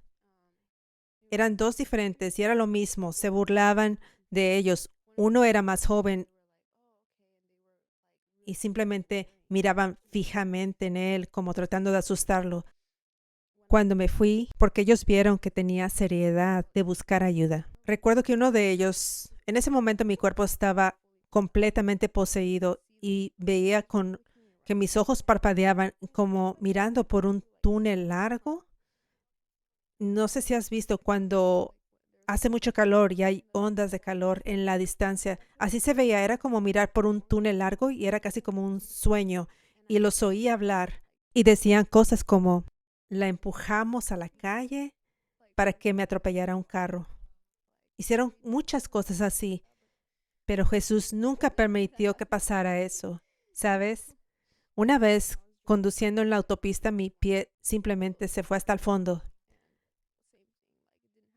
eran 2 diferentes y era lo mismo, se burlaban de ellos. Uno era más joven y simplemente miraban fijamente en él como tratando de asustarlo. Cuando me fui, porque ellos vieron que tenía seriedad de buscar ayuda. Recuerdo que uno de ellos, en ese momento mi cuerpo estaba completamente poseído y veía con que mis ojos parpadeaban como mirando por un túnel largo. No sé si has visto cuando hace mucho calor y hay ondas de calor en la distancia. Así se veía, era como mirar por un túnel largo y era casi como un sueño. Y los oí hablar y decían cosas como, la empujamos a la calle para que me atropellara un carro. Hicieron muchas cosas así, pero Jesús nunca permitió que pasara eso. ¿Sabes? Una vez, conduciendo en la autopista, mi pie simplemente se fue hasta el fondo.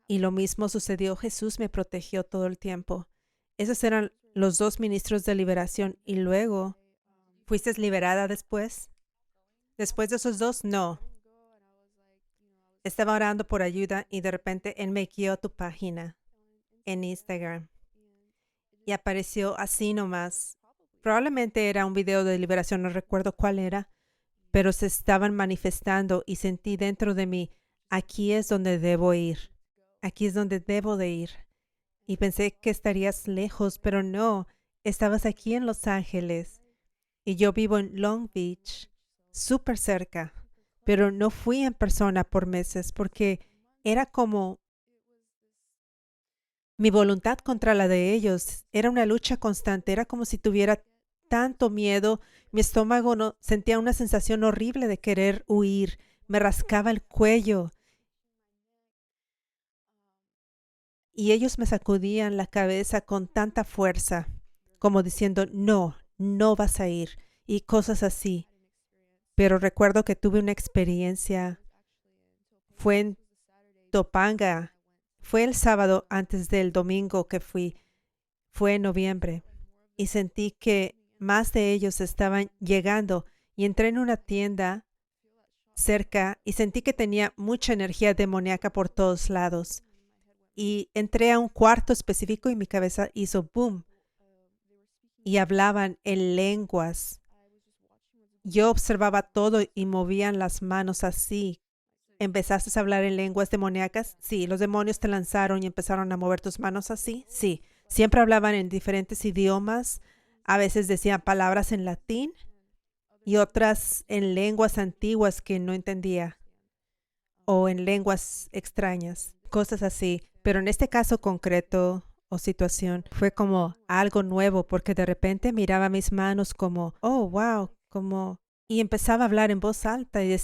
Y lo mismo sucedió. Jesús me protegió todo el tiempo. Esos eran los 2 ministros de liberación. Y luego, ¿fuiste liberada después? Después de esos 2, no. Estaba orando por ayuda y de repente él me guió a tu página en Instagram. Y apareció así nomás. Probablemente era un video de liberación, no recuerdo cuál era, pero se estaban manifestando y sentí dentro de mí, aquí es donde debo ir. Aquí es donde debo de ir. Y pensé que estarías lejos, pero no, estabas aquí en Los Ángeles. Y yo vivo en Long Beach, súper cerca, pero no fui en persona por meses porque era como mi voluntad contra la de ellos. Era una lucha constante, era como si tuviera tanto miedo. Mi estómago no, sentía una sensación horrible de querer huir. Me rascaba el cuello. Y ellos me sacudían la cabeza con tanta fuerza, como diciendo, no, no vas a ir, y cosas así. Pero recuerdo que tuve una experiencia, fue en Topanga, fue el sábado antes del domingo que fui, fue en noviembre, y sentí que más de ellos estaban llegando, y entré en una tienda cerca y sentí que tenía mucha energía demoníaca por todos lados. Y entré a un cuarto específico y mi cabeza hizo boom y hablaban en lenguas. Yo observaba todo y movían las manos así. ¿Empezaste a hablar en lenguas demoníacas? Sí. ¿Los demonios te lanzaron y empezaron a mover tus manos así? Sí. Siempre hablaban en diferentes idiomas. A veces decían palabras en latín y otras en lenguas antiguas que no entendía o en lenguas extrañas, cosas así. Pero en este caso concreto o situación fue como algo nuevo porque de repente miraba mis manos como, oh, wow, como... Y empezaba a hablar en voz alta y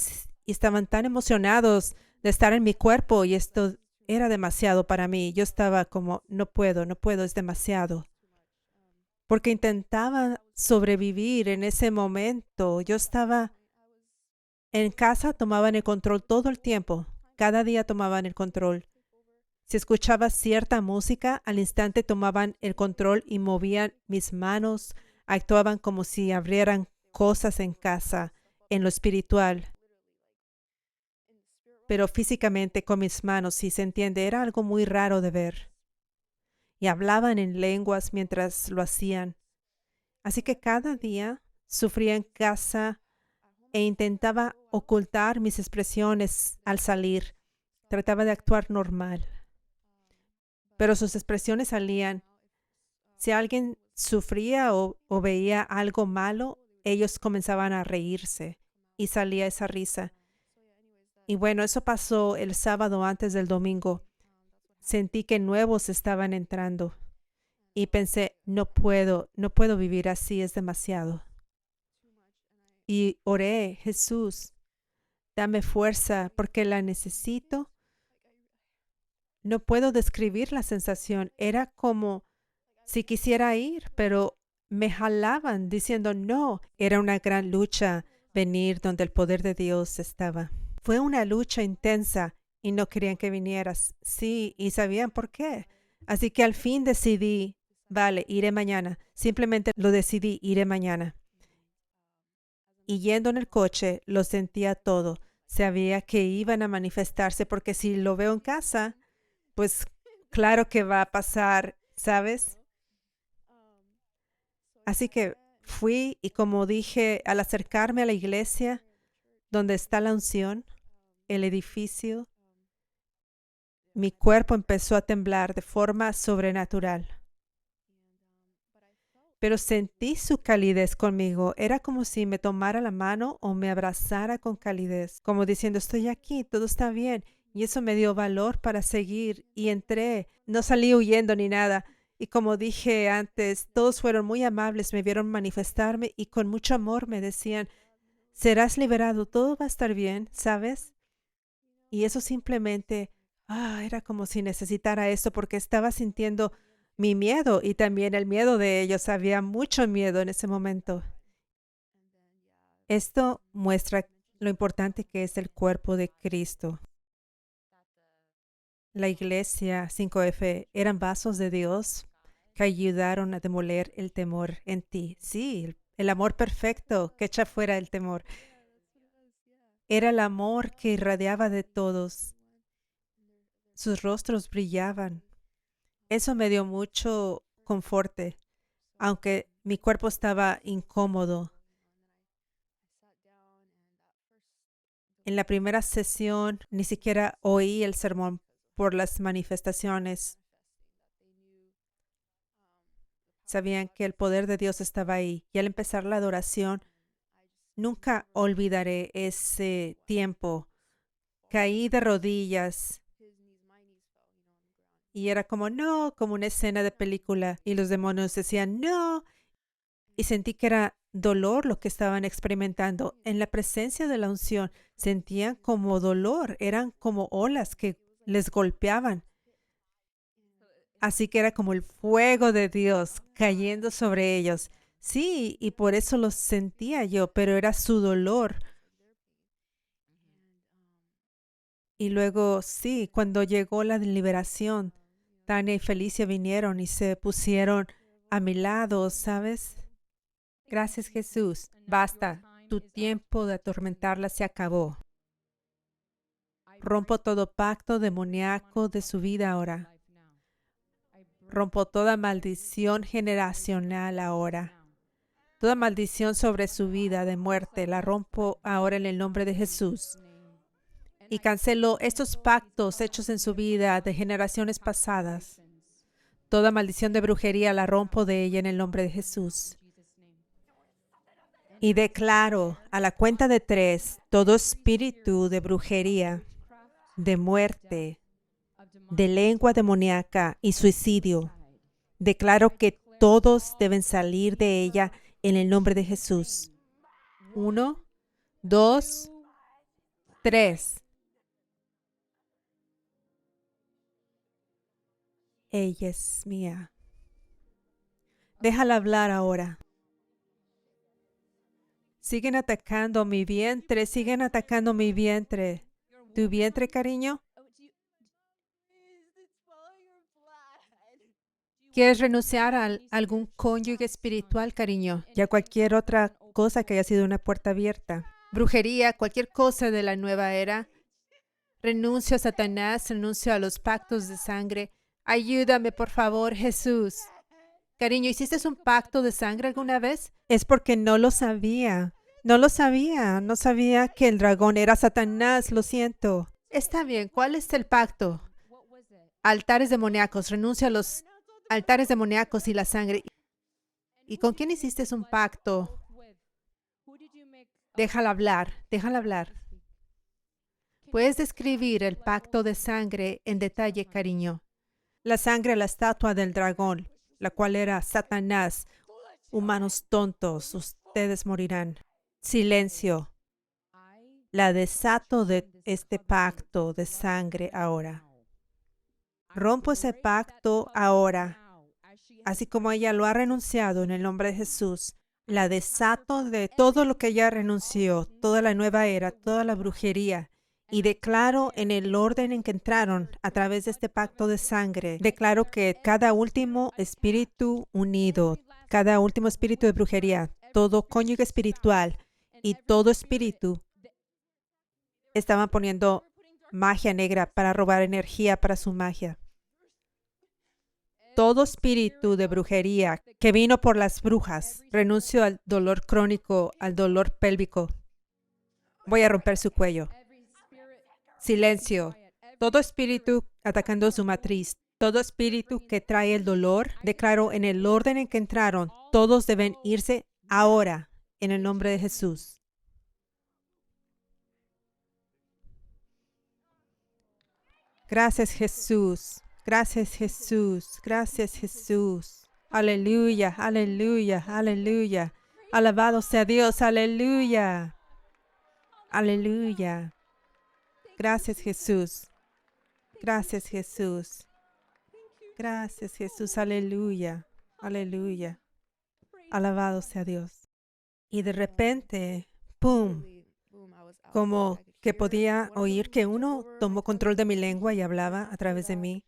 estaban tan emocionados de estar en mi cuerpo y esto era demasiado para mí. Yo estaba como, no puedo, no puedo, es demasiado. Porque intentaba sobrevivir en ese momento. Yo estaba en casa, tomaban el control todo el tiempo. Cada día tomaban el control. Si escuchaba cierta música, al instante tomaban el control y movían mis manos, actuaban como si abrieran cosas en casa, en lo espiritual, pero físicamente con mis manos, si se entiende, era algo muy raro de ver. Y hablaban en lenguas mientras lo hacían. Así que cada día sufría en casa e intentaba ocultar mis expresiones al salir. Trataba de actuar normal, pero sus expresiones salían. Si alguien sufría o veía algo malo, ellos comenzaban a reírse y salía esa risa. Y bueno, eso pasó el sábado antes del domingo. Sentí que nuevos estaban entrando y pensé, no puedo vivir así, es demasiado. Y oré, Jesús, dame fuerza porque la necesito. No puedo describir la sensación. Era como si quisiera ir, pero me jalaban diciendo no. Era una gran lucha venir donde el poder de Dios estaba. Fue una lucha intensa y no querían que vinieras. Sí, y sabían por qué. Así que al fin decidí, vale, iré mañana. Simplemente lo decidí, iré mañana. Y yendo en el coche, lo sentía todo. Sabía que iban a manifestarse porque si lo veo en casa, pues claro que va a pasar, ¿sabes? Así que fui y como dije, al acercarme a la iglesia donde está la unción, el edificio, mi cuerpo empezó a temblar de forma sobrenatural. Pero sentí su calidez conmigo. Era como si me tomara la mano o me abrazara con calidez, como diciendo, estoy aquí, todo está bien. Y eso me dio valor para seguir y entré. No salí huyendo ni nada. Y como dije antes, todos fueron muy amables, me vieron manifestarme y con mucho amor me decían, serás liberado, todo va a estar bien, ¿sabes? Y eso simplemente, era como si necesitara esto porque estaba sintiendo mi miedo y también el miedo de ellos. Había mucho miedo en ese momento. Esto muestra lo importante que es el cuerpo de Cristo. La iglesia 5F eran vasos de Dios que ayudaron a demoler el temor en ti. Sí, el amor perfecto que echa fuera el temor. Era el amor que irradiaba de todos. Sus rostros brillaban. Eso me dio mucho conforte, aunque mi cuerpo estaba incómodo. En la primera sesión ni siquiera oí el sermón por las manifestaciones. Sabían que el poder de Dios estaba ahí. Y al empezar la adoración, nunca olvidaré ese tiempo. Caí de rodillas y era como, no, como una escena de película. Y los demonios decían, no. Y sentí que era dolor lo que estaban experimentando. En la presencia de la unción, sentían como dolor. Eran como olas que les golpeaban. Así que era como el fuego de Dios cayendo sobre ellos. Sí, y por eso lo sentía yo, pero era su dolor. Y luego, sí, cuando llegó la liberación, Tania y Felicia vinieron y se pusieron a mi lado, ¿sabes? Gracias, Jesús. Basta. Tu tiempo de atormentarla se acabó. Rompo todo pacto demoníaco de su vida ahora. Rompo toda maldición generacional ahora. Toda maldición sobre su vida de muerte la rompo ahora en el nombre de Jesús. Y cancelo estos pactos hechos en su vida de generaciones pasadas. Toda maldición de brujería la rompo de ella en el nombre de Jesús. Y declaro a la cuenta de 3, todo espíritu de brujería, de muerte, de lengua demoníaca y suicidio. Declaro que todos deben salir de ella en el nombre de Jesús. 1, 2, 3. Ella es mía. Déjala hablar ahora. Siguen atacando mi vientre, siguen atacando mi vientre. ¿Tu vientre, cariño? ¿Quieres renunciar a algún cónyuge espiritual, cariño? Y a cualquier otra cosa que haya sido una puerta abierta. Brujería, cualquier cosa de la nueva era. Renuncio a Satanás, renuncio a los pactos de sangre. Ayúdame, por favor, Jesús. Cariño, ¿hiciste un pacto de sangre alguna vez? Es porque no lo sabía. No lo sabía, no sabía que el dragón era Satanás, lo siento. Está bien, ¿cuál es el pacto? Altares demoníacos, renuncia a los altares demoníacos y la sangre. ¿Y con quién hiciste un pacto? Déjala hablar, déjala hablar. ¿Puedes describir el pacto de sangre en detalle, cariño? La sangre, la estatua del dragón, la cual era Satanás. Humanos tontos, ustedes morirán. Silencio. La desato de este pacto de sangre ahora. Rompo ese pacto ahora, así como ella lo ha renunciado en el nombre de Jesús. La desato de todo lo que ella renunció, toda la nueva era, toda la brujería. Y declaro en el orden en que entraron a través de este pacto de sangre, declaro que cada último espíritu unido, cada último espíritu de brujería, todo cónyuge espiritual y todo espíritu estaban poniendo magia negra para robar energía para su magia. Todo espíritu de brujería que vino por las brujas, renuncio al dolor crónico, al dolor pélvico. Voy a romper su cuello. Silencio. Todo espíritu atacando su matriz, todo espíritu que trae el dolor, declaro en el orden en que entraron, todos deben irse ahora, en el nombre de Jesús. Gracias, Jesús. Gracias, Jesús. Gracias, Jesús. Aleluya, aleluya, aleluya. Alabado sea Dios, aleluya. Aleluya. Gracias, Jesús. Gracias, Jesús. Gracias, Jesús. Aleluya. Aleluya. Alabado sea Dios. Y de repente, ¡pum! Como que podía oír que uno tomó control de mi lengua y hablaba a través de mí.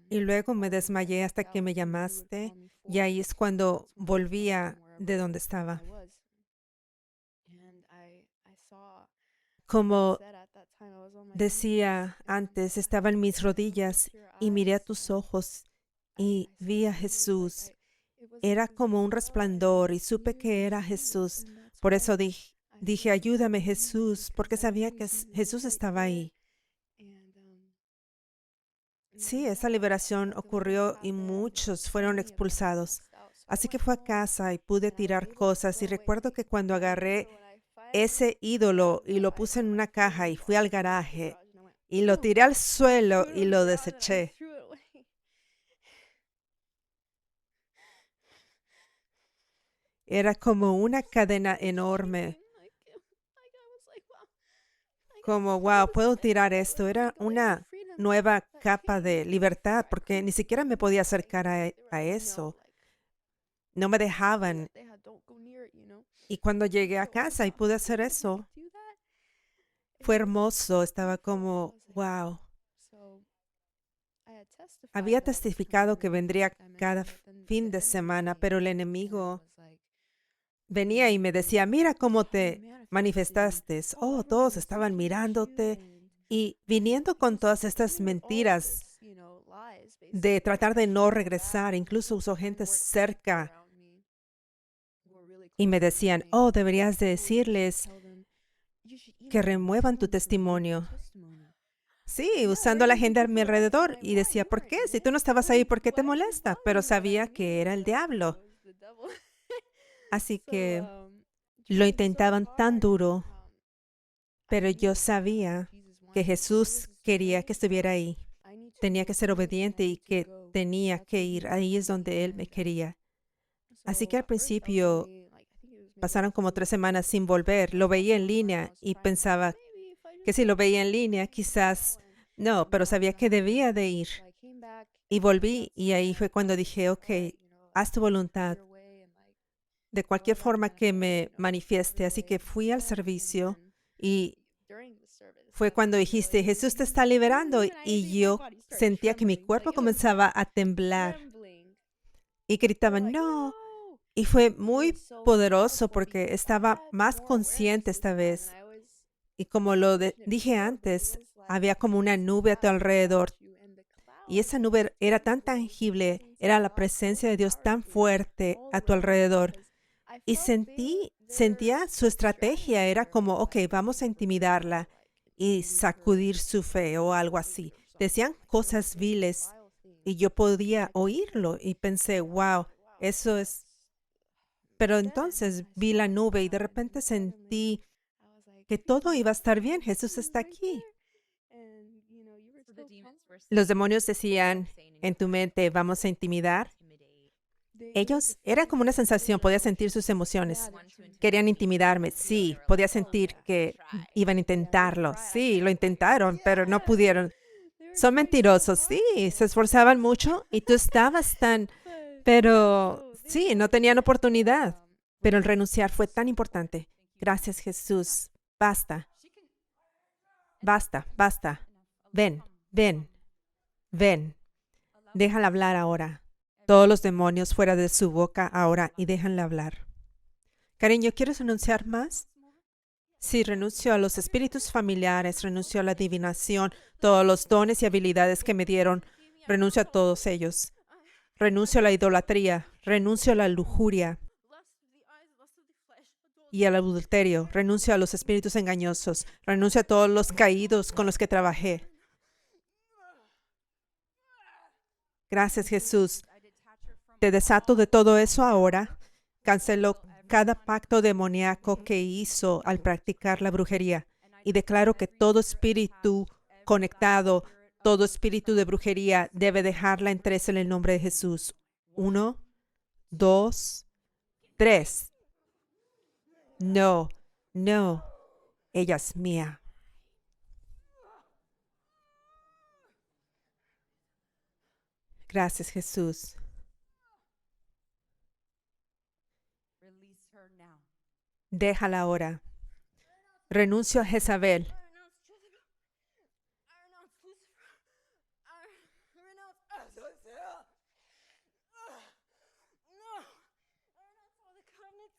Y luego me desmayé hasta que me llamaste. Y ahí es cuando volvía de donde estaba. Como decía antes, estaba en mis rodillas y miré a tus ojos y vi a Jesús. Era como un resplandor y supe que era Jesús. Por eso dije, ayúdame, Jesús, porque sabía que Jesús estaba ahí. Sí, esa liberación ocurrió y muchos fueron expulsados. Así que fui a casa y pude tirar cosas. Y recuerdo que cuando agarré ese ídolo y lo puse en una caja y fui al garaje y lo tiré al suelo y lo deseché. Era como una cadena enorme. Como, wow, puedo tirar esto. Era una nueva capa de libertad porque ni siquiera me podía acercar a eso. No me dejaban. Y cuando llegué a casa y pude hacer eso, fue hermoso. Estaba como, wow. Había testificado que vendría cada fin de semana, pero el enemigo venía y me decía, mira cómo te manifestaste. Oh, todos estaban mirándote y viniendo con todas estas mentiras de tratar de no regresar. Incluso usó gente cerca y me decían, oh, deberías de decirles que remuevan tu testimonio. Sí, usando a la gente a mi alrededor. Y decía, ¿por qué? Si tú no estabas ahí, ¿por qué te molesta? Pero sabía que era el diablo. Así que lo intentaban tan duro, pero yo sabía que Jesús quería que estuviera ahí. Tenía que ser obediente y que tenía que ir. Ahí es donde Él me quería. Así que al principio pasaron como 3 semanas sin volver. Lo veía en línea y pensaba que si lo veía en línea, quizás no, pero sabía que debía de ir. Y volví y ahí fue cuando dije, ok, haz tu voluntad. De cualquier forma que me manifieste. Así que fui al servicio y fue cuando dijiste, Jesús te está liberando. Y yo sentía que mi cuerpo comenzaba a temblar. Y gritaba, no. Y fue muy poderoso porque estaba más consciente esta vez. Y como lo dije antes, había como una nube a tu alrededor. Y esa nube era tan tangible, era la presencia de Dios tan fuerte a tu alrededor. Y sentía su estrategia era como, ok, vamos a intimidarla y sacudir su fe o algo así. Decían cosas viles y yo podía oírlo y pensé, wow, eso es. Pero entonces vi la nube y de repente sentí que todo iba a estar bien. Jesús está aquí. Los demonios decían en tu mente, vamos a intimidar. Ellos, era como una sensación, podía sentir sus emociones. Querían intimidarme, sí, podía sentir que iban a intentarlo. Sí, lo intentaron, pero no pudieron. Son mentirosos, sí, se esforzaban mucho y tú estabas tan, pero sí, no tenían oportunidad. Pero el renunciar fue tan importante. Gracias, Jesús. Basta, basta, basta. Ven, ven, ven. Déjala hablar ahora. Todos los demonios fuera de su boca ahora y déjanla hablar. Cariño, ¿quieres renunciar más? Sí, renuncio a los espíritus familiares, renuncio a la adivinación, todos los dones y habilidades que me dieron, renuncio a todos ellos. Renuncio a la idolatría, renuncio a la lujuria y al adulterio, renuncio a los espíritus engañosos, renuncio a todos los caídos con los que trabajé. Gracias, Jesús. Te desato de todo eso ahora. Cancelo cada pacto demoníaco que hizo al practicar la brujería y declaro que todo espíritu conectado, todo espíritu de brujería debe dejarla en tres en el nombre de Jesús. 1, 2, 3. No, no, ella es mía. Gracias, Jesús. Déjala ahora. Renuncio a Jezabel.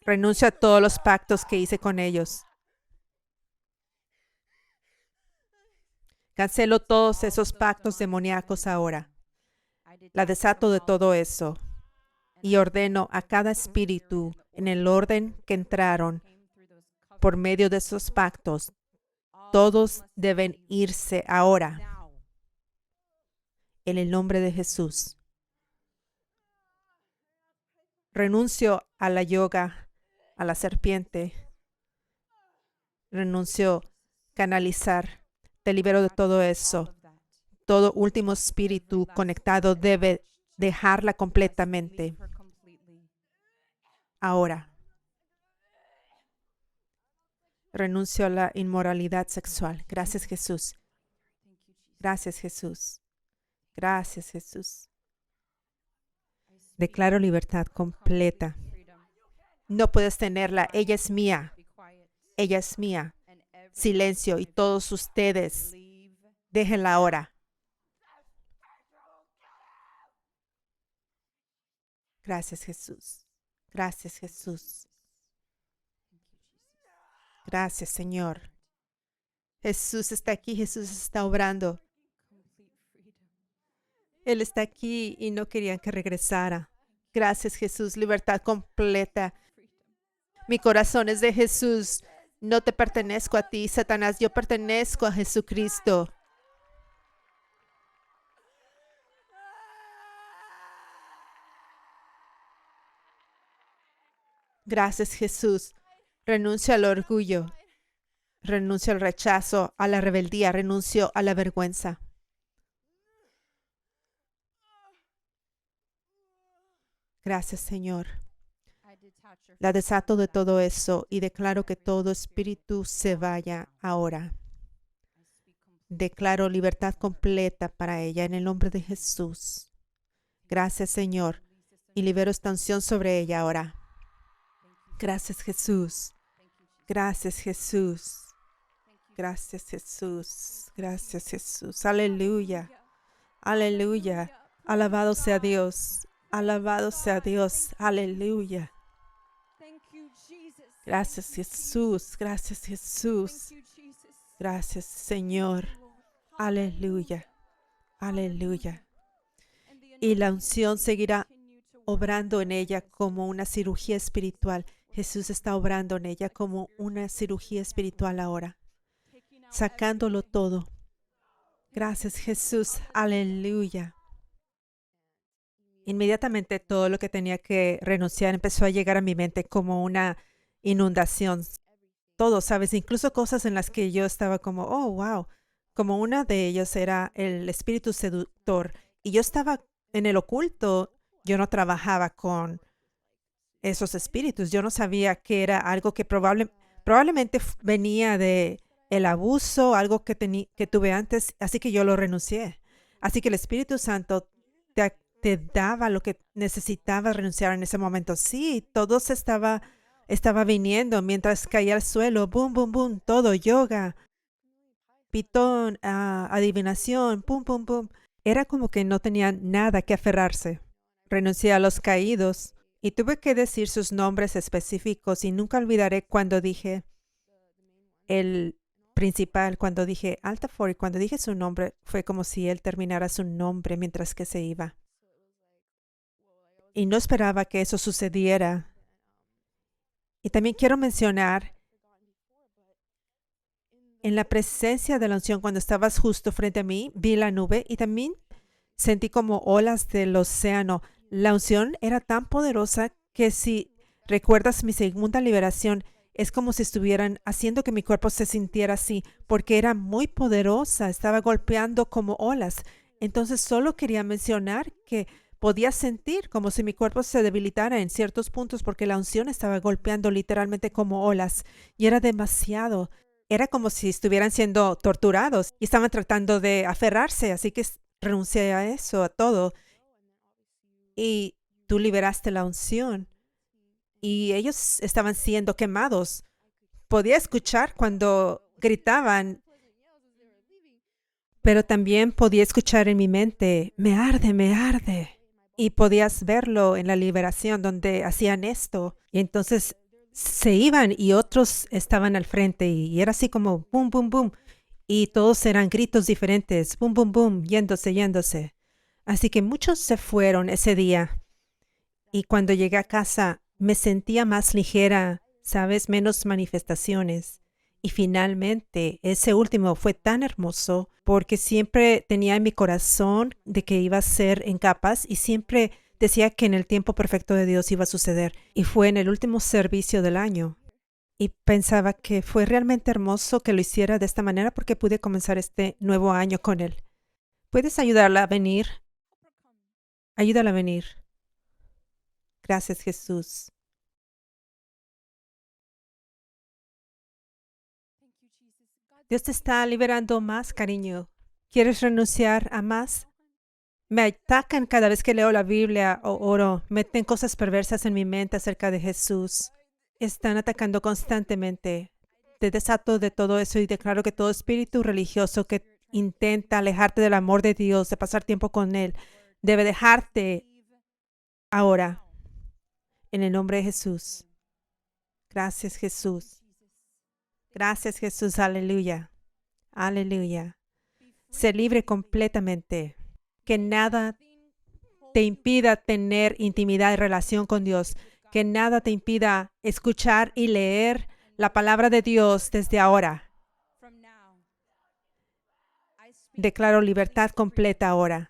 Renuncio a todos los pactos que hice con ellos. Cancelo todos esos pactos demoníacos ahora. La desato de todo eso y ordeno a cada espíritu en el orden que entraron por medio de esos pactos. Todos deben irse ahora en el nombre de Jesús. Renuncio a la yoga, a la serpiente. Renuncio a canalizar. Te libero de todo eso. Todo último espíritu conectado debe dejarla completamente. Ahora. Renuncio a la inmoralidad sexual. Gracias, Jesús. Gracias, Jesús. Gracias, Jesús. Declaro libertad completa. No puedes tenerla. Ella es mía. Ella es mía. Silencio y todos ustedes, déjenla ahora. Gracias, Jesús. Gracias, Jesús. Gracias, Señor. Jesús está aquí. Jesús está obrando. Él está aquí y no querían que regresara. Gracias, Jesús. Libertad completa. Mi corazón es de Jesús. No te pertenezco a ti, Satanás. Yo pertenezco a Jesucristo. Gracias, Jesús. Renuncio al orgullo. Renuncio al rechazo, a la rebeldía. Renuncio a la vergüenza. Gracias, Señor. La desato de todo eso y declaro que todo espíritu se vaya ahora. Declaro libertad completa para ella en el nombre de Jesús. Gracias, Señor. Y libero esta unción sobre ella ahora. Gracias, Jesús. Gracias, Jesús. Gracias, Jesús. Gracias, Jesús. Aleluya. Aleluya. Alabado sea Dios. Alabado sea Dios. Aleluya. Gracias, Jesús. Gracias, Jesús. Gracias, Señor. Aleluya. Aleluya. Y la unción seguirá obrando en ella como una cirugía espiritual Jesús está obrando en ella como una cirugía espiritual ahora, sacándolo todo. Gracias, Jesús. Aleluya. Inmediatamente todo lo que tenía que renunciar empezó a llegar a mi mente como una inundación. Todo, ¿sabes? Incluso cosas en las que yo estaba como, oh, wow. Como una de ellas era el espíritu seductor. Y yo estaba en el oculto. Yo no trabajaba con esos espíritus. Yo no sabía que era algo que probablemente venía de el abuso, algo que tuve antes. Así que yo lo renuncié. Así que el Espíritu Santo te daba lo que necesitabas renunciar en ese momento. Sí, todo estaba viniendo mientras caía al suelo. Boom, boom, boom. Todo, yoga, pitón, adivinación, pum, pum, pum. Era como que no tenía nada que aferrarse. Renuncié a los caídos y tuve que decir sus nombres específicos y nunca olvidaré cuando dije el principal, cuando dije Altafor y cuando dije su nombre, fue como si él terminara su nombre mientras que se iba. Y no esperaba que eso sucediera. Y también quiero mencionar, en la presencia de la unción, cuando estabas justo frente a mí, vi la nube y también sentí como olas del océano. La unción era tan poderosa que si recuerdas mi segunda liberación, es como si estuvieran haciendo que mi cuerpo se sintiera así, porque era muy poderosa, estaba golpeando como olas. Entonces solo quería mencionar que podía sentir como si mi cuerpo se debilitara en ciertos puntos porque la unción estaba golpeando literalmente como olas y era demasiado. Era como si estuvieran siendo torturados y estaban tratando de aferrarse, así que renuncié a eso, a todo. Y tú liberaste la unción y ellos estaban siendo quemados. Podía escuchar cuando gritaban, pero también podía escuchar en mi mente, me arde, me arde. Y podías verlo en la liberación donde hacían esto. Y entonces se iban y otros estaban al frente y era así como boom, boom, boom. Y todos eran gritos diferentes, boom, boom, boom, yéndose, yéndose. Así que muchos se fueron ese día. Y cuando llegué a casa me sentía más ligera, ¿sabes? Menos manifestaciones. Y finalmente, ese último fue tan hermoso porque siempre tenía en mi corazón de que iba a ser en capas y siempre decía que en el tiempo perfecto de Dios iba a suceder. Y fue en el último servicio del año. Y pensaba que fue realmente hermoso que lo hiciera de esta manera porque pude comenzar este nuevo año con él. ¿Puedes ayudarla a venir? Ayúdala a venir. Gracias, Jesús. Dios te está liberando más, cariño. ¿Quieres renunciar a más? Me atacan cada vez que leo la Biblia o oro. Meten cosas perversas en mi mente acerca de Jesús. Están atacando constantemente. Te desato de todo eso y declaro que todo espíritu religioso que intenta alejarte del amor de Dios, de pasar tiempo con Él, debe dejarte ahora. En el nombre de Jesús. Gracias, Jesús. Gracias, Jesús. Aleluya. Aleluya. Sé libre completamente. Que nada te impida tener intimidad y relación con Dios. Que nada te impida escuchar y leer la palabra de Dios desde ahora. Declaro libertad completa ahora.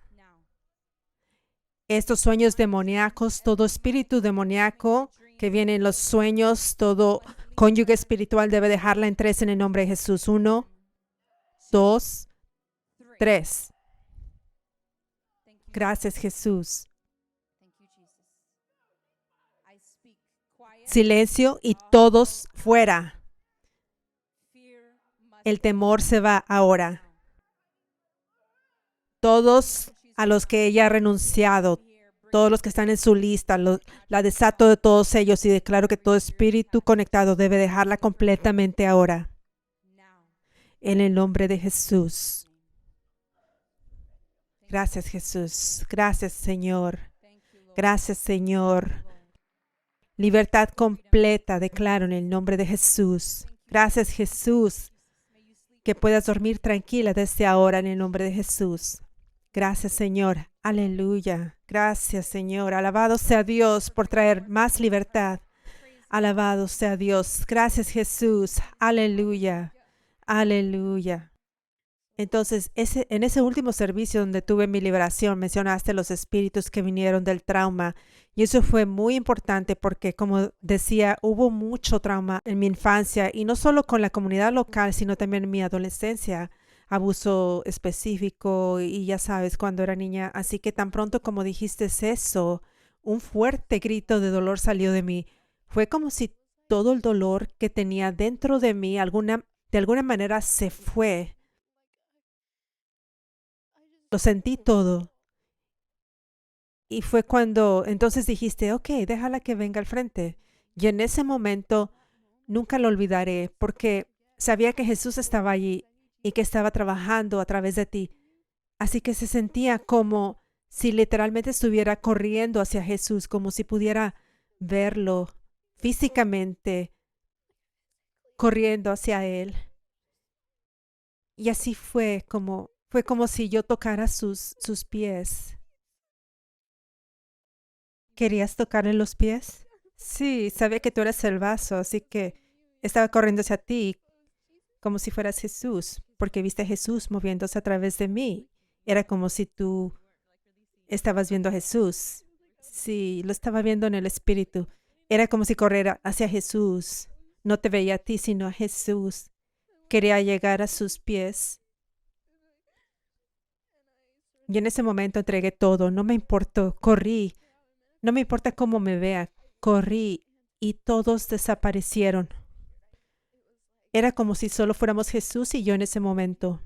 Estos sueños demoníacos, todo espíritu demoníaco que viene en los sueños, todo cónyuge espiritual debe dejarla en 3 en el nombre de Jesús. 1, 2, 3. Gracias, Jesús. Silencio y todos fuera. El temor se va ahora. Todos a los que ella ha renunciado, todos los que están en su lista, la desato de todos ellos y declaro que todo espíritu conectado debe dejarla completamente ahora. En el nombre de Jesús. Gracias, Jesús. Gracias, Señor. Gracias, Señor. Libertad completa, declaro en el nombre de Jesús. Gracias, Jesús. Que puedas dormir tranquila desde ahora en el nombre de Jesús. Gracias, Señor. Aleluya. Gracias, Señor. Alabado sea Dios por traer más libertad. Alabado sea Dios. Gracias, Jesús. Aleluya. Aleluya. Entonces, en ese último servicio donde tuve mi liberación, mencionaste los espíritus que vinieron del trauma. Y eso fue muy importante porque, como decía, hubo mucho trauma en mi infancia y no solo con la comunidad local, sino también en mi adolescencia. Abuso específico y ya sabes, cuando era niña. Así que tan pronto como dijiste eso, un fuerte grito de dolor salió de mí. Fue como si todo el dolor que tenía dentro de mí, de alguna manera se fue. Lo sentí todo. Y fue cuando entonces dijiste, ok, déjala que venga al frente. Y en ese momento nunca lo olvidaré porque sabía que Jesús estaba allí y que estaba trabajando a través de ti. Así que se sentía como si literalmente estuviera corriendo hacia Jesús, como si pudiera verlo físicamente corriendo hacia Él. Y así fue como si yo tocara sus pies. ¿Querías tocarle los pies? Sí, sabía que tú eras el vaso, así que estaba corriendo hacia ti como si fueras Jesús, porque viste a Jesús moviéndose a través de mí. Era como si tú estabas viendo a Jesús. Sí, lo estaba viendo en el espíritu. Era como si corriera hacia Jesús. No te veía a ti, sino a Jesús. Quería llegar a sus pies. Y en ese momento entregué todo. No me importó. Corrí. No me importa cómo me vea. Corrí y todos desaparecieron. Era como si solo fuéramos Jesús y yo en ese momento.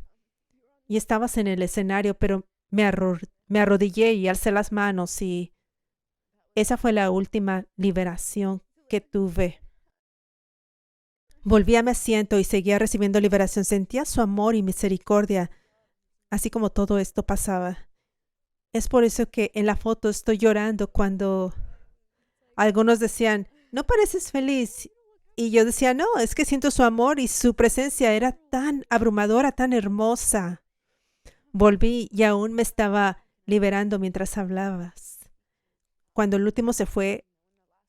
Y estabas en el escenario, pero me arrodillé y alcé las manos y esa fue la última liberación que tuve. Volví a mi asiento y seguía recibiendo liberación. Sentía su amor y misericordia, así como todo esto pasaba. Es por eso que en la foto estoy llorando cuando algunos decían, no pareces feliz. Y yo decía, no, es que siento su amor y su presencia era tan abrumadora, tan hermosa. Volví y aún me estaba liberando mientras hablabas. Cuando el último se fue,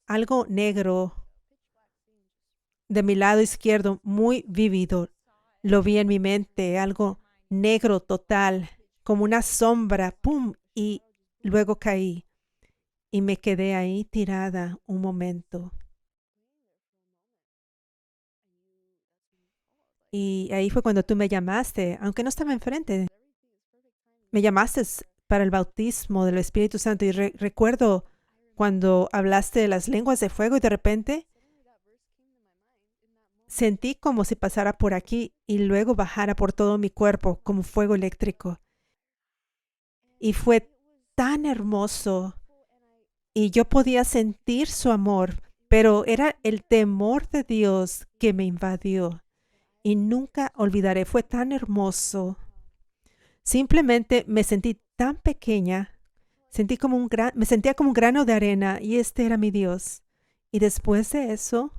algo negro de mi lado izquierdo, muy vívido, lo vi en mi mente, algo negro total, como una sombra, ¡pum! Y luego caí y me quedé ahí tirada un momento. Y ahí fue cuando tú me llamaste, aunque no estaba enfrente. Me llamaste para el bautismo del Espíritu Santo y recuerdo cuando hablaste de las lenguas de fuego y de repente sentí como si pasara por aquí y luego bajara por todo mi cuerpo como fuego eléctrico. Y fue tan hermoso y yo podía sentir su amor, pero era el temor de Dios que me invadió y nunca olvidaré, fue tan hermoso. Simplemente me sentí tan pequeña, me sentía como un grano de arena y este era mi Dios. Y después de eso,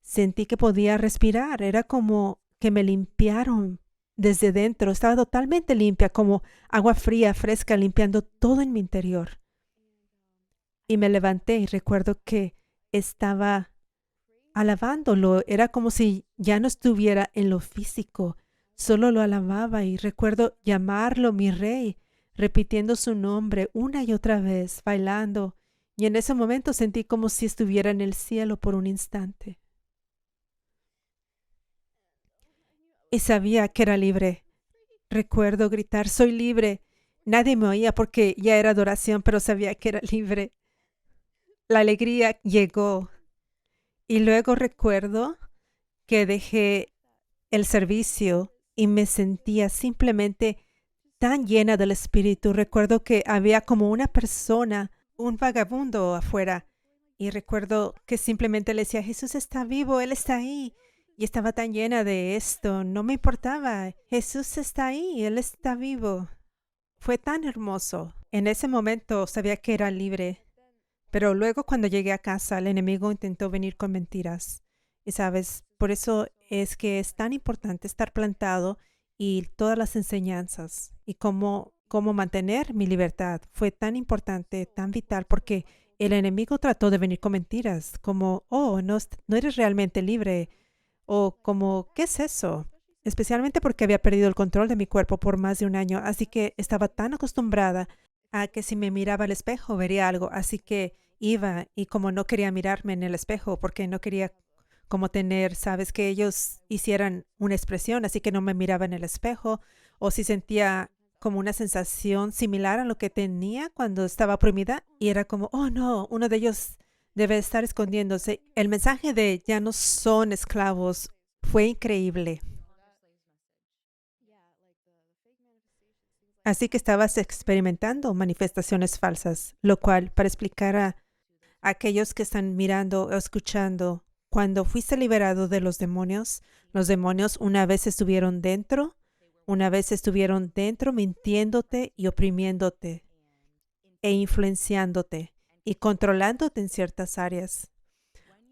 sentí que podía respirar. Era como que me limpiaron desde dentro. Estaba totalmente limpia, como agua fría, fresca, limpiando todo en mi interior. Y me levanté y recuerdo que estaba alabándolo. Era como si ya no estuviera en lo físico. Solo lo alababa y recuerdo llamarlo mi rey, repitiendo su nombre una y otra vez, bailando. Y en ese momento sentí como si estuviera en el cielo por un instante. Y sabía que era libre. Recuerdo gritar, soy libre. Nadie me oía porque ya era adoración, pero sabía que era libre. La alegría llegó. Y luego recuerdo que dejé el servicio y me sentía simplemente tan llena del Espíritu. Recuerdo que había como una persona, un vagabundo afuera. Y recuerdo que simplemente le decía, Jesús está vivo, Él está ahí. Y estaba tan llena de esto, no me importaba. Jesús está ahí, Él está vivo. Fue tan hermoso. En ese momento sabía que era libre. Pero luego cuando llegué a casa, el enemigo intentó venir con mentiras. Y sabes, por eso es que es tan importante estar plantado y todas las enseñanzas y cómo mantener mi libertad fue tan importante, tan vital, porque el enemigo trató de venir con mentiras, como, oh, no, no eres realmente libre, o como, ¿qué es eso? Especialmente porque había perdido el control de mi cuerpo por más de un año, así que estaba tan acostumbrada a que si me miraba al espejo vería algo, así que iba y como no quería mirarme en el espejo porque no quería como tener, sabes, que ellos hicieran una expresión, así que no me miraba en el espejo, o si sentía como una sensación similar a lo que tenía cuando estaba oprimida y era como, oh no, uno de ellos debe estar escondiéndose. El mensaje de ya no son esclavos fue increíble. Así que estabas experimentando manifestaciones falsas, lo cual, para explicar a aquellos que están mirando o escuchando, cuando fuiste liberado de los demonios una vez estuvieron dentro mintiéndote y oprimiéndote e influenciándote y controlándote en ciertas áreas.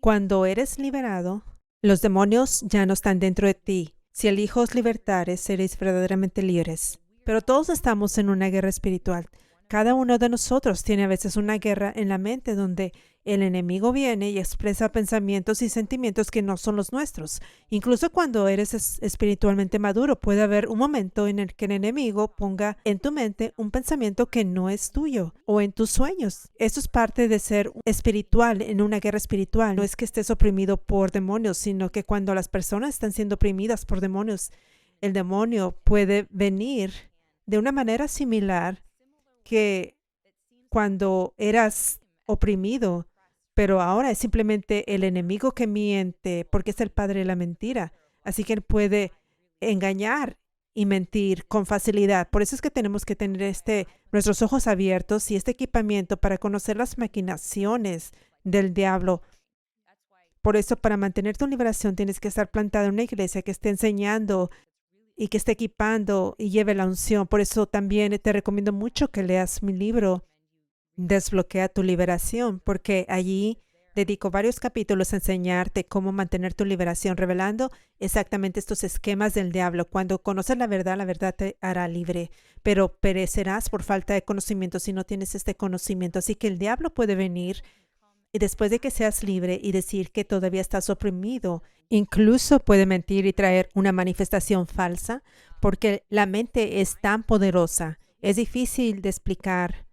Cuando eres liberado, los demonios ya no están dentro de ti. Si el Hijo os libertare, seréis verdaderamente libres. Pero todos estamos en una guerra espiritual. Cada uno de nosotros tiene a veces una guerra en la mente donde el enemigo viene y expresa pensamientos y sentimientos que no son los nuestros. Incluso cuando eres espiritualmente maduro, puede haber un momento en el que el enemigo ponga en tu mente un pensamiento que no es tuyo o en tus sueños. Esto es parte de ser espiritual en una guerra espiritual. No es que estés oprimido por demonios, sino que cuando las personas están siendo oprimidas por demonios, el demonio puede venir de una manera similar que cuando eras oprimido, pero ahora es simplemente el enemigo que miente porque es el padre de la mentira. Así que él puede engañar y mentir con facilidad. Por eso es que tenemos que tener nuestros ojos abiertos y este equipamiento para conocer las maquinaciones del diablo. Por eso, para mantener tu liberación, tienes que estar plantado en una iglesia que esté enseñando y que esté equipando y lleve la unción. Por eso también te recomiendo mucho que leas mi libro, Desbloquea tu liberación, porque allí dedico varios capítulos a enseñarte cómo mantener tu liberación, revelando exactamente estos esquemas del diablo. Cuando conoces la verdad te hará libre, pero perecerás por falta de conocimiento si no tienes este conocimiento. Así que el diablo puede venir y después de que seas libre y decir que todavía estás oprimido, incluso puede mentir y traer una manifestación falsa, porque la mente es tan poderosa. Es difícil de explicar,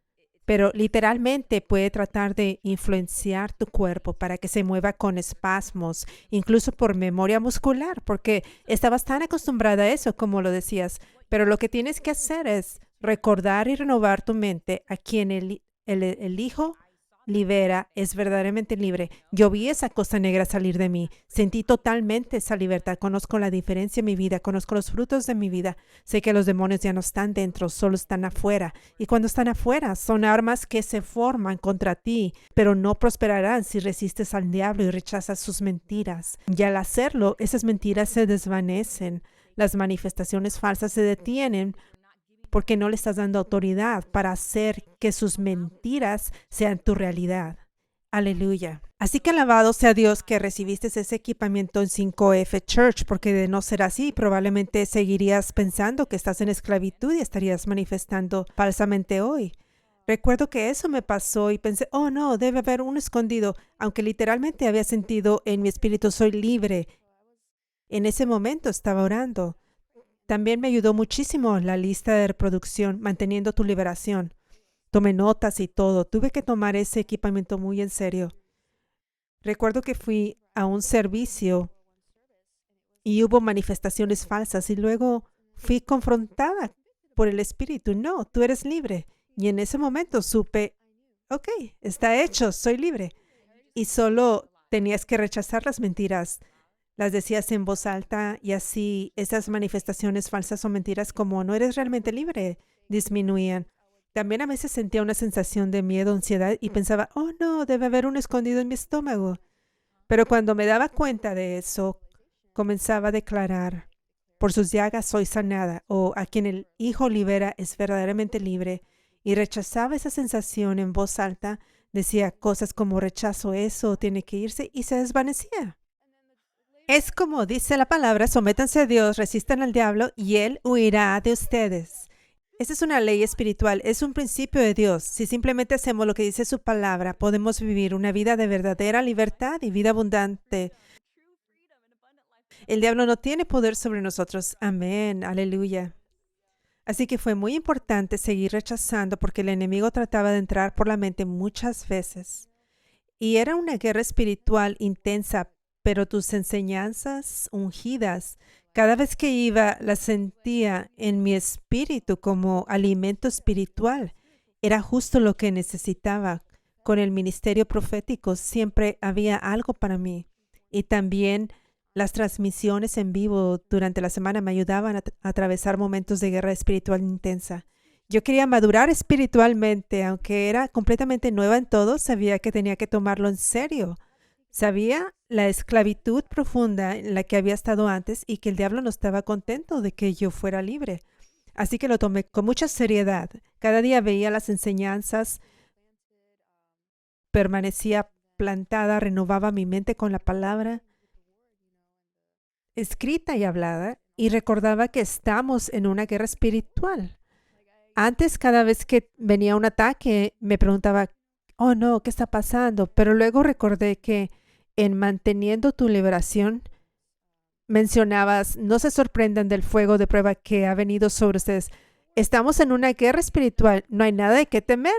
pero literalmente puede tratar de influenciar tu cuerpo para que se mueva con espasmos, incluso por memoria muscular, porque estabas tan acostumbrada a eso, como lo decías. Pero lo que tienes que hacer es recordar y renovar tu mente a quien el Hijo libera, es verdaderamente libre. Yo vi esa cosa negra salir de mí. Sentí totalmente esa libertad. Conozco la diferencia en mi vida. Conozco los frutos de mi vida. Sé que los demonios ya no están dentro, solo están afuera. Y cuando están afuera, son armas que se forman contra ti, pero no prosperarán si resistes al diablo y rechazas sus mentiras. Y al hacerlo, esas mentiras se desvanecen. Las manifestaciones falsas se detienen porque no le estás dando autoridad para hacer que sus mentiras sean tu realidad. Aleluya. Así que alabado sea Dios que recibiste ese equipamiento en 5F Church, porque de no ser así, probablemente seguirías pensando que estás en esclavitud y estarías manifestando falsamente hoy. Recuerdo que eso me pasó y pensé, oh no, debe haber un escondido, aunque literalmente había sentido en mi espíritu, soy libre. En ese momento estaba orando. También me ayudó muchísimo la lista de reproducción, manteniendo tu liberación. Tomé notas y todo. Tuve que tomar ese equipamiento muy en serio. Recuerdo que fui a un servicio y hubo manifestaciones falsas y luego fui confrontada por el Espíritu. No, tú eres libre. Y en ese momento supe, ok, está hecho, soy libre. Y solo tenías que rechazar las mentiras. Las decías en voz alta y así esas manifestaciones falsas o mentiras como no eres realmente libre disminuían. También a veces sentía una sensación de miedo, ansiedad y pensaba, oh no, debe haber un escondido en mi estómago. Pero cuando me daba cuenta de eso, comenzaba a declarar, por sus llagas soy sanada, o a quien el Hijo libera es verdaderamente libre. Y rechazaba esa sensación en voz alta, decía cosas como rechazo eso, tiene que irse y se desvanecía. Es como dice la palabra, sométanse a Dios, resistan al diablo y él huirá de ustedes. Esa es una ley espiritual, es un principio de Dios. Si simplemente hacemos lo que dice su palabra, podemos vivir una vida de verdadera libertad y vida abundante. El diablo no tiene poder sobre nosotros. Amén, aleluya. Así que fue muy importante seguir rechazando porque el enemigo trataba de entrar por la mente muchas veces. Y era una guerra espiritual intensa, pero tus enseñanzas ungidas, cada vez que iba, las sentía en mi espíritu como alimento espiritual. Era justo lo que necesitaba. Con el ministerio profético siempre había algo para mí. Y también las transmisiones en vivo durante la semana me ayudaban a atravesar momentos de guerra espiritual intensa. Yo quería madurar espiritualmente, aunque era completamente nueva en todo, sabía que tenía que tomarlo en serio. Sabía la esclavitud profunda en la que había estado antes y que el diablo no estaba contento de que yo fuera libre. Así que lo tomé con mucha seriedad. Cada día veía las enseñanzas, permanecía plantada, renovaba mi mente con la palabra escrita y hablada y recordaba que estamos en una guerra espiritual. Antes, cada vez que venía un ataque, me preguntaba, oh no, ¿qué está pasando? Pero luego recordé que en manteniendo tu liberación, mencionabas, no se sorprendan del fuego de prueba que ha venido sobre ustedes. Estamos en una guerra espiritual. No hay nada de qué temer,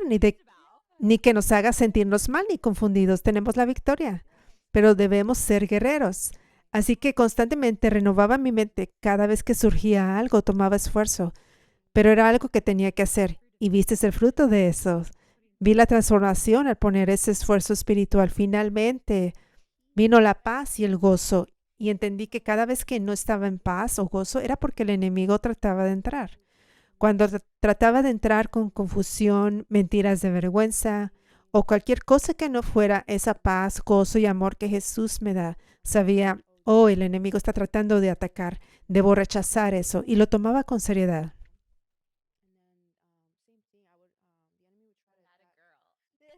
ni que nos haga sentirnos mal ni confundidos. Tenemos la victoria, pero debemos ser guerreros. Así que constantemente renovaba mi mente. Cada vez que surgía algo, tomaba esfuerzo. Pero era algo que tenía que hacer. Y viste el fruto de eso. Vi la transformación al poner ese esfuerzo espiritual. Finalmente vino la paz y el gozo. Y entendí que cada vez que no estaba en paz o gozo era porque el enemigo trataba de entrar. Cuando trataba de entrar con confusión, mentiras de vergüenza o cualquier cosa que no fuera esa paz, gozo y amor que Jesús me da, sabía, oh, el enemigo está tratando de atacar. Debo rechazar eso. Y lo tomaba con seriedad.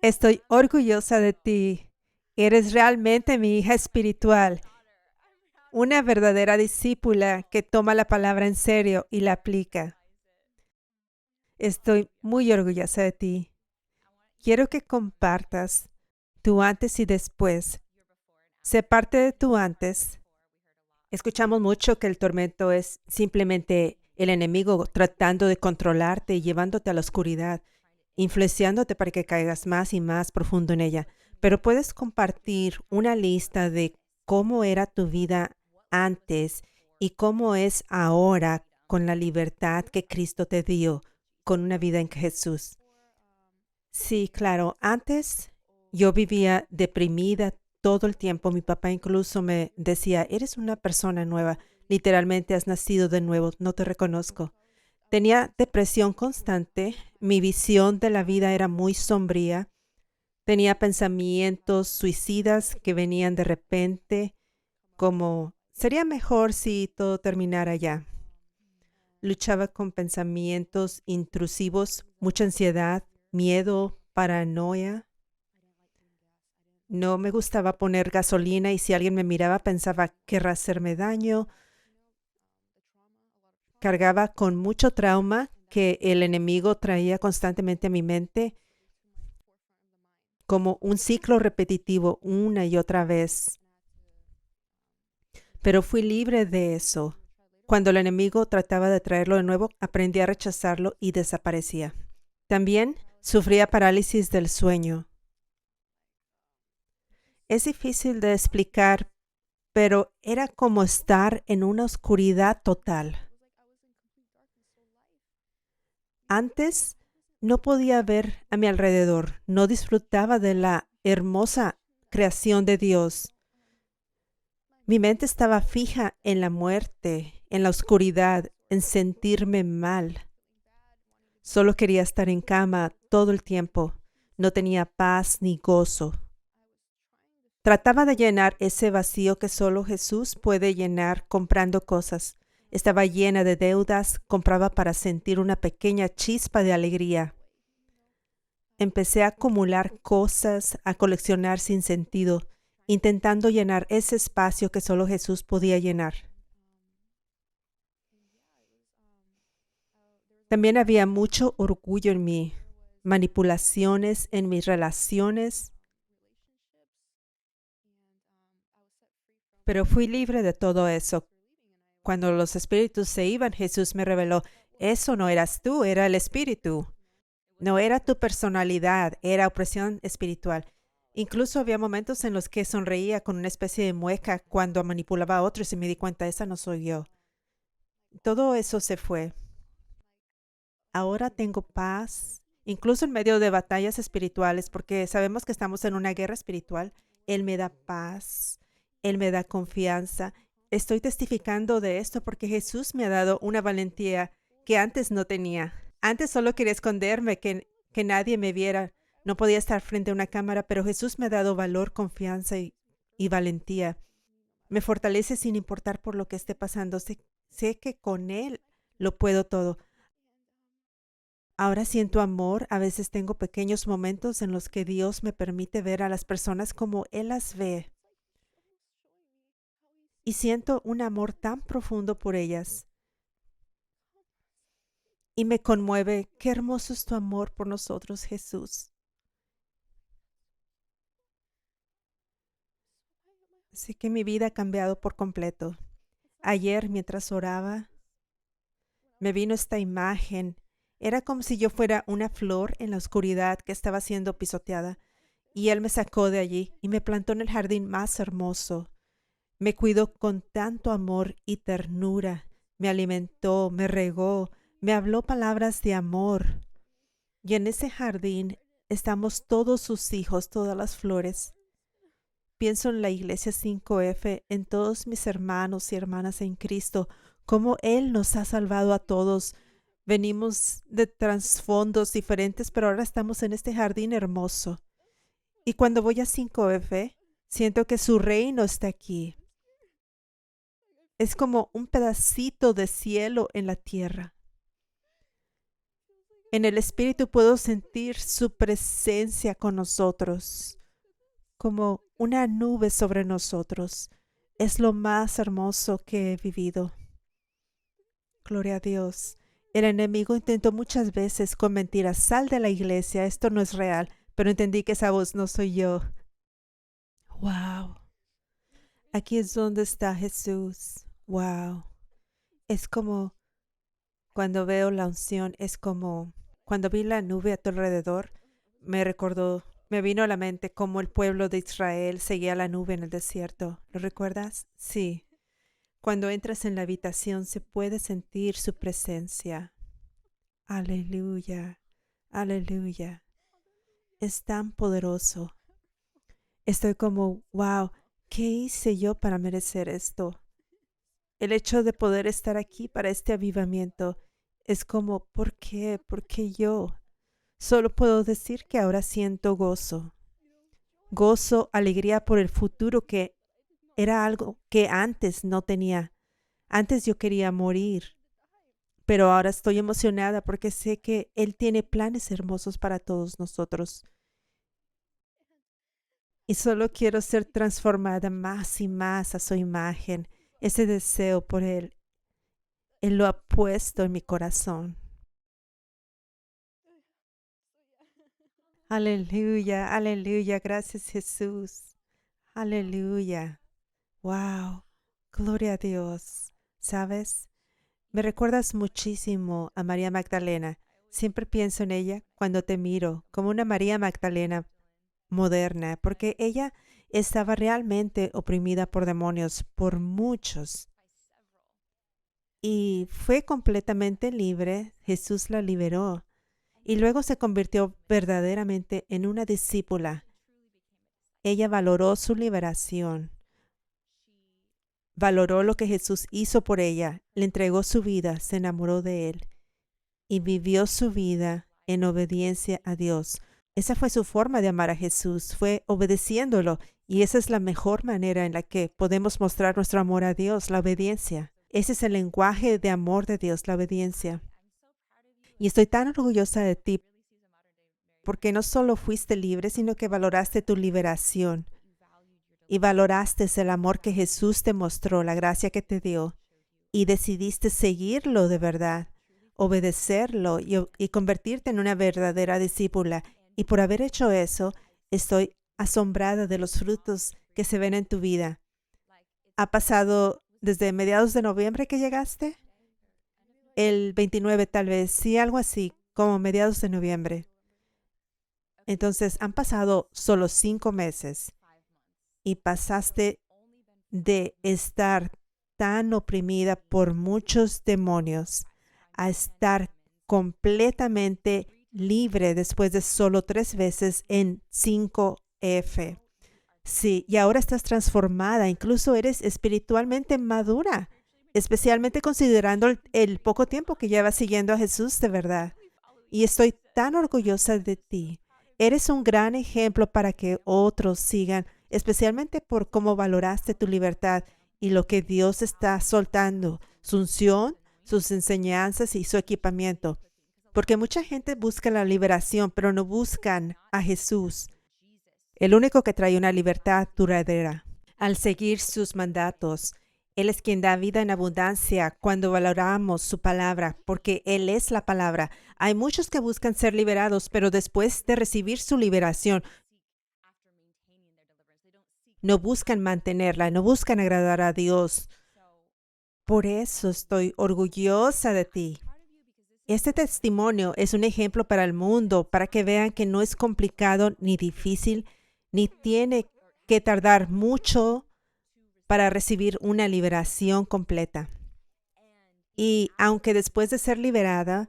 Estoy orgullosa de ti. Eres realmente mi hija espiritual, una verdadera discípula que toma la palabra en serio y la aplica. Estoy muy orgullosa de ti. Quiero que compartas tu antes y después. Sé parte de tu antes. Escuchamos mucho que el tormento es simplemente el enemigo tratando de controlarte y llevándote a la oscuridad, influenciándote para que caigas más y más profundo en ella. Pero puedes compartir una lista de cómo era tu vida antes y cómo es ahora con la libertad que Cristo te dio con una vida en Jesús. Sí, claro. Antes yo vivía deprimida todo el tiempo. Mi papá incluso me decía, eres una persona nueva. Literalmente has nacido de nuevo. No te reconozco. Tenía depresión constante. Mi visión de la vida era muy sombría. Tenía pensamientos suicidas que venían de repente, como sería mejor si todo terminara ya. Luchaba con pensamientos intrusivos, mucha ansiedad, miedo, paranoia. No me gustaba poner gasolina y si alguien me miraba pensaba, querrá hacerme daño. Cargaba con mucho trauma que el enemigo traía constantemente a mi mente como un ciclo repetitivo una y otra vez. Pero fui libre de eso. Cuando el enemigo trataba de traerlo de nuevo, aprendí a rechazarlo y desaparecía. También sufría parálisis del sueño. Es difícil de explicar, pero era como estar en una oscuridad total. Antes no podía ver a mi alrededor, no disfrutaba de la hermosa creación de Dios. Mi mente estaba fija en la muerte, en la oscuridad, en sentirme mal. Solo quería estar en cama todo el tiempo. No tenía paz ni gozo. Trataba de llenar ese vacío que solo Jesús puede llenar comprando cosas. Estaba llena de deudas, compraba para sentir una pequeña chispa de alegría. Empecé a acumular cosas, a coleccionar sin sentido, intentando llenar ese espacio que solo Jesús podía llenar. También había mucho orgullo en mí, manipulaciones en mis relaciones, pero fui libre de todo eso. Cuando los espíritus se iban, Jesús me reveló, eso no eras tú, era el espíritu. No era tu personalidad, era opresión espiritual. Incluso había momentos en los que sonreía con una especie de mueca cuando manipulaba a otros y me di cuenta, esa no soy yo. Todo eso se fue. Ahora tengo paz, incluso en medio de batallas espirituales, porque sabemos que estamos en una guerra espiritual. Él me da paz, Él me da confianza. Estoy testificando de esto porque Jesús me ha dado una valentía que antes no tenía. Antes solo quería esconderme, que nadie me viera. No podía estar frente a una cámara, pero Jesús me ha dado valor, confianza y valentía. Me fortalece sin importar por lo que esté pasando. Sé que con Él lo puedo todo. Ahora siento amor. A veces tengo pequeños momentos en los que Dios me permite ver a las personas como Él las ve. Y siento un amor tan profundo por ellas. Y me conmueve. Qué hermoso es tu amor por nosotros, Jesús. Así que mi vida ha cambiado por completo. Ayer, mientras oraba, me vino esta imagen. Era como si yo fuera una flor en la oscuridad que estaba siendo pisoteada. Y Él me sacó de allí y me plantó en el jardín más hermoso. Me cuidó con tanto amor y ternura. Me alimentó, me regó, me habló palabras de amor. Y en ese jardín estamos todos sus hijos, todas las flores. Pienso en la iglesia 5F, en todos mis hermanos y hermanas en Cristo, cómo Él nos ha salvado a todos. Venimos de trasfondos diferentes, pero ahora estamos en este jardín hermoso. Y cuando voy a 5F, siento que su reino está aquí. Es como un pedacito de cielo en la tierra. En el Espíritu puedo sentir su presencia con nosotros, como una nube sobre nosotros. Es lo más hermoso que he vivido. Gloria a Dios. El enemigo intentó muchas veces con mentiras, sal de la iglesia, esto no es real, pero entendí que esa voz no soy yo. Wow. Aquí es donde está Jesús. Wow. Es como cuando veo la unción, es como cuando vi la nube a tu alrededor, me vino a la mente cómo el pueblo de Israel seguía la nube en el desierto. ¿Lo recuerdas? Sí. Cuando entras en la habitación se puede sentir su presencia. Aleluya, aleluya. Es tan poderoso. Estoy como, wow, ¿qué hice yo para merecer esto? El hecho de poder estar aquí para este avivamiento es como, ¿por qué? ¿Por qué yo? Solo puedo decir que ahora siento gozo. Gozo, alegría por el futuro que era algo que antes no tenía. Antes yo quería morir, pero ahora estoy emocionada porque sé que Él tiene planes hermosos para todos nosotros. Y solo quiero ser transformada más y más a su imagen. Ese deseo por Él lo ha puesto en mi corazón. Aleluya, aleluya. Gracias, Jesús. Aleluya. Wow. Gloria a Dios. ¿Sabes? Me recuerdas muchísimo a María Magdalena. Siempre pienso en ella cuando te miro, como una María Magdalena moderna, porque ella estaba realmente oprimida por demonios, por muchos. Y fue completamente libre. Jesús la liberó. Y luego se convirtió verdaderamente en una discípula. Ella valoró su liberación. Valoró lo que Jesús hizo por ella, le entregó su vida, se enamoró de Él y vivió su vida en obediencia a Dios. Esa fue su forma de amar a Jesús, fue obedeciéndolo, y esa es la mejor manera en la que podemos mostrar nuestro amor a Dios, la obediencia. Ese es el lenguaje de amor de Dios, la obediencia. Y estoy tan orgullosa de ti porque no solo fuiste libre, sino que valoraste tu liberación. Y valoraste el amor que Jesús te mostró, la gracia que te dio, y decidiste seguirlo de verdad. obedecerlo y convertirte en una verdadera discípula. Y por haber hecho eso, estoy asombrada de los frutos que se ven en tu vida. ¿Ha pasado desde mediados de noviembre que llegaste? El 29 tal vez, sí, algo así, como mediados de noviembre. Entonces, han pasado solo 5 meses y pasaste de estar tan oprimida por muchos demonios a estar completamente libre después de solo 3 veces en 5F. Sí, y ahora estás transformada, incluso eres espiritualmente madura, especialmente considerando el poco tiempo que llevas siguiendo a Jesús de verdad. Y estoy tan orgullosa de ti. Eres un gran ejemplo para que otros sigan, especialmente por cómo valoraste tu libertad y lo que Dios está soltando, su unción, sus enseñanzas y su equipamiento. Porque mucha gente busca la liberación, pero no buscan a Jesús, el único que trae una libertad duradera. Al seguir sus mandatos, Él es quien da vida en abundancia cuando valoramos su palabra, porque Él es la palabra. Hay muchos que buscan ser liberados, pero después de recibir su liberación, no buscan mantenerla, no buscan agradar a Dios. Por eso estoy orgullosa de ti. Este testimonio es un ejemplo para el mundo, para que vean que no es complicado ni difícil, ni tiene que tardar mucho para recibir una liberación completa. Y aunque después de ser liberada,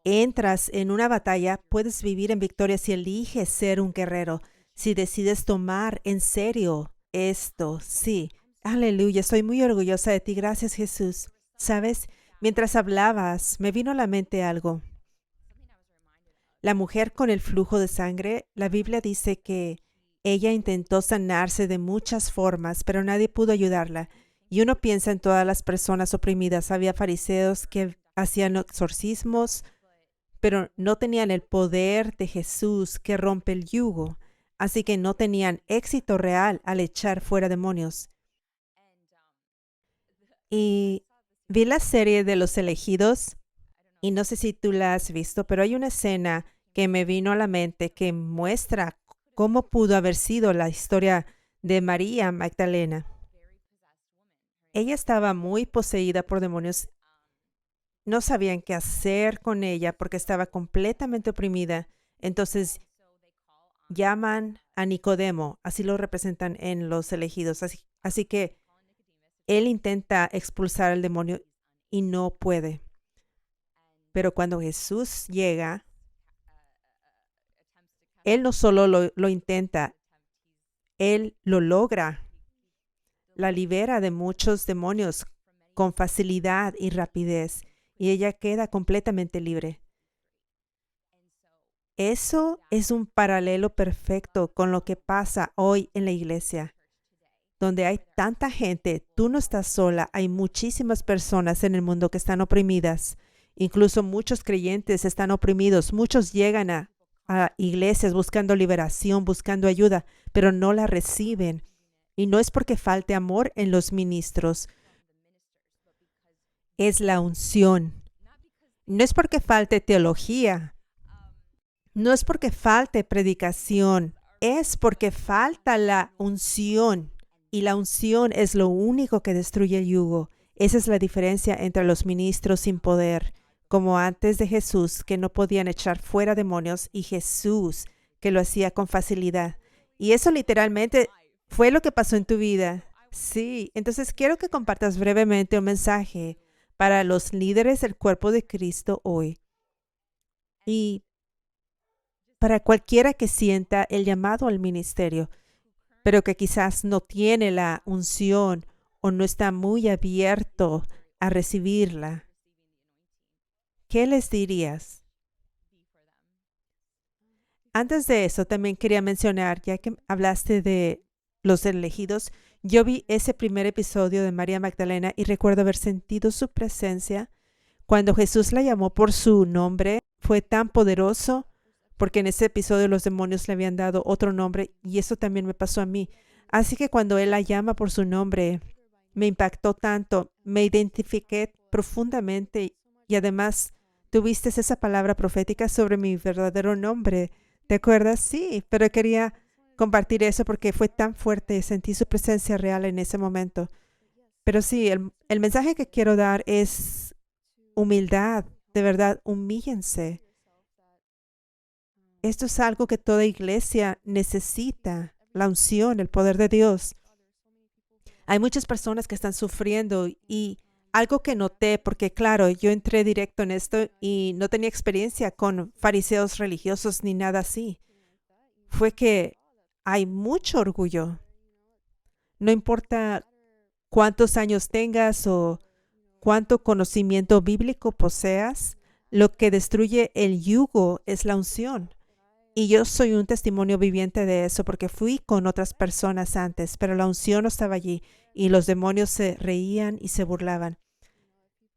entras en una batalla, puedes vivir en victoria si eliges ser un guerrero, si decides tomar en serio esto. Sí, aleluya, estoy muy orgullosa de ti. Gracias, Jesús. ¿Sabes? Mientras hablabas, me vino a la mente algo. La mujer con el flujo de sangre, la Biblia dice que ella intentó sanarse de muchas formas, pero nadie pudo ayudarla. Y uno piensa en todas las personas oprimidas. Había fariseos que hacían exorcismos, pero no tenían el poder de Jesús que rompe el yugo. Así que no tenían éxito real al echar fuera demonios. Y vi la serie de Los Elegidos, y no sé si tú la has visto, pero hay una escena que me vino a la mente que muestra cómo pudo haber sido la historia de María Magdalena. Ella estaba muy poseída por demonios. No sabían qué hacer con ella porque estaba completamente oprimida. Entonces llaman a Nicodemo, así lo representan en Los Elegidos. Así que él intenta expulsar al demonio y no puede. Pero cuando Jesús llega, Él no solo lo intenta, Él lo logra. La libera de muchos demonios con facilidad y rapidez, y ella queda completamente libre. Eso es un paralelo perfecto con lo que pasa hoy en la iglesia, donde hay tanta gente. Tú no estás sola, hay muchísimas personas en el mundo que están oprimidas. Incluso muchos creyentes están oprimidos. Muchos llegan a iglesias buscando liberación, buscando ayuda, pero no la reciben. Y no es porque falte amor en los ministros, es la unción. No es porque falte teología, no es porque falte predicación, es porque falta la unción. Y la unción es lo único que destruye el yugo. Esa es la diferencia entre los ministros sin poder, como antes de Jesús, que no podían echar fuera demonios, y Jesús, que lo hacía con facilidad. Y eso literalmente fue lo que pasó en tu vida. Sí, entonces quiero que compartas brevemente un mensaje para los líderes del cuerpo de Cristo hoy. Y para cualquiera que sienta el llamado al ministerio, pero que quizás no tiene la unción o no está muy abierto a recibirla, ¿qué les dirías? Antes de eso, también quería mencionar, ya que hablaste de los elegidos, yo vi ese primer episodio de María Magdalena y recuerdo haber sentido su presencia. Cuando Jesús la llamó por su nombre, fue tan poderoso, porque en ese episodio los demonios le habían dado otro nombre, y eso también me pasó a mí. Así que cuando Él la llama por su nombre, me impactó tanto, me identifiqué profundamente y además tuviste esa palabra profética sobre mi verdadero nombre. ¿Te acuerdas? Sí, pero quería compartir eso porque fue tan fuerte, sentí su presencia real en ese momento. Pero sí, el mensaje que quiero dar es humildad, de verdad, humíllense. Esto es algo que toda iglesia necesita, la unción, el poder de Dios. Hay muchas personas que están sufriendo y algo que noté, porque claro, yo entré directo en esto y no tenía experiencia con fariseos religiosos ni nada así, fue que hay mucho orgullo. No importa cuántos años tengas o cuánto conocimiento bíblico poseas, lo que destruye el yugo es la unción. Y yo soy un testimonio viviente de eso porque fui con otras personas antes, pero la unción no estaba allí y los demonios se reían y se burlaban.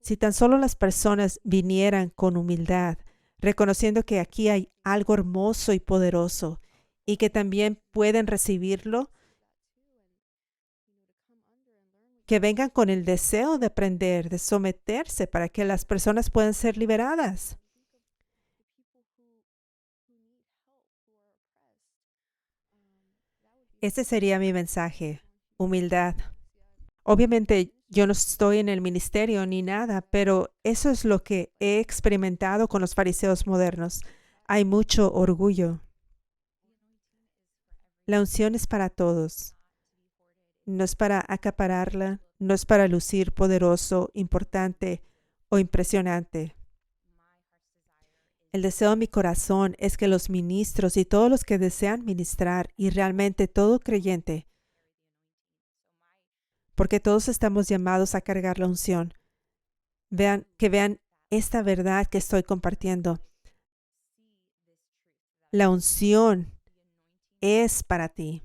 Si tan solo las personas vinieran con humildad, reconociendo que aquí hay algo hermoso y poderoso y que también pueden recibirlo, que vengan con el deseo de aprender, de someterse para que las personas puedan ser liberadas. Ese sería mi mensaje, humildad. Obviamente yo no estoy en el ministerio ni nada, pero eso es lo que he experimentado con los fariseos modernos. Hay mucho orgullo. La unción es para todos. No es para acapararla, no es para lucir poderoso, importante o impresionante. El deseo de mi corazón es que los ministros y todos los que desean ministrar y realmente todo creyente, porque todos estamos llamados a cargar la unción, vean esta verdad que estoy compartiendo. La unción es para ti.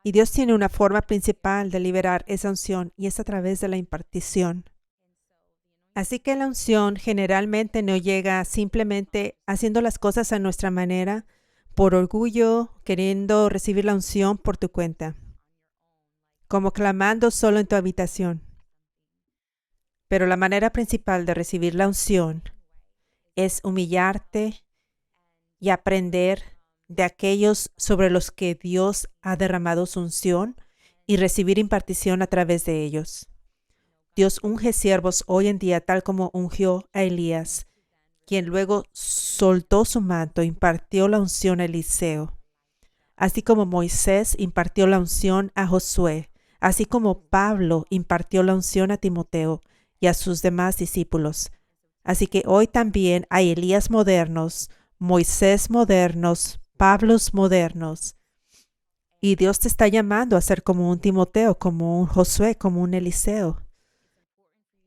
Y Dios tiene una forma principal de liberar esa unción y es a través de la impartición. Así que la unción generalmente no llega simplemente haciendo las cosas a nuestra manera, por orgullo, queriendo recibir la unción por tu cuenta, como clamando solo en tu habitación. Pero la manera principal de recibir la unción es humillarte y aprender de aquellos sobre los que Dios ha derramado su unción y recibir impartición a través de ellos. Dios unge siervos hoy en día tal como ungió a Elías, quien luego soltó su manto e impartió la unción a Eliseo, así como Moisés impartió la unción a Josué, así como Pablo impartió la unción a Timoteo y a sus demás discípulos. Así que hoy también hay Elías modernos, Moisés modernos, Pablos modernos. Y Dios te está llamando a ser como un Timoteo, como un Josué, como un Eliseo.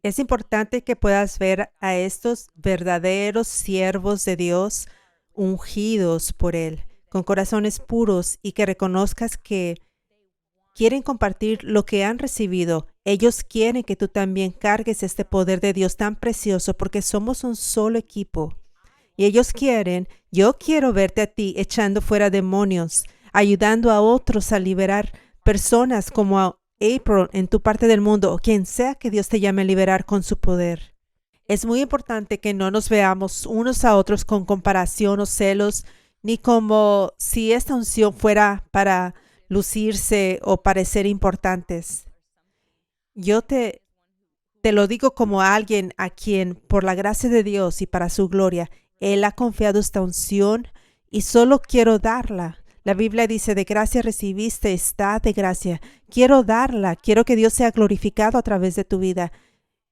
Es importante que puedas ver a estos verdaderos siervos de Dios ungidos por Él, con corazones puros y que reconozcas que quieren compartir lo que han recibido. Ellos quieren que tú también cargues este poder de Dios tan precioso porque somos un solo equipo. Y ellos quieren, yo quiero verte a ti echando fuera demonios, ayudando a otros a liberar personas como a April en tu parte del mundo o quien sea que Dios te llame a liberar con su poder. Es muy importante que no nos veamos unos a otros con comparación o celos, ni como si esta unción fuera para lucirse o parecer importantes. Yo te lo digo como alguien a quien, por la gracia de Dios y para su gloria, Él ha confiado esta unción y solo quiero darla. La Biblia dice, de gracia recibiste, está de gracia. Quiero darla, quiero que Dios sea glorificado a través de tu vida.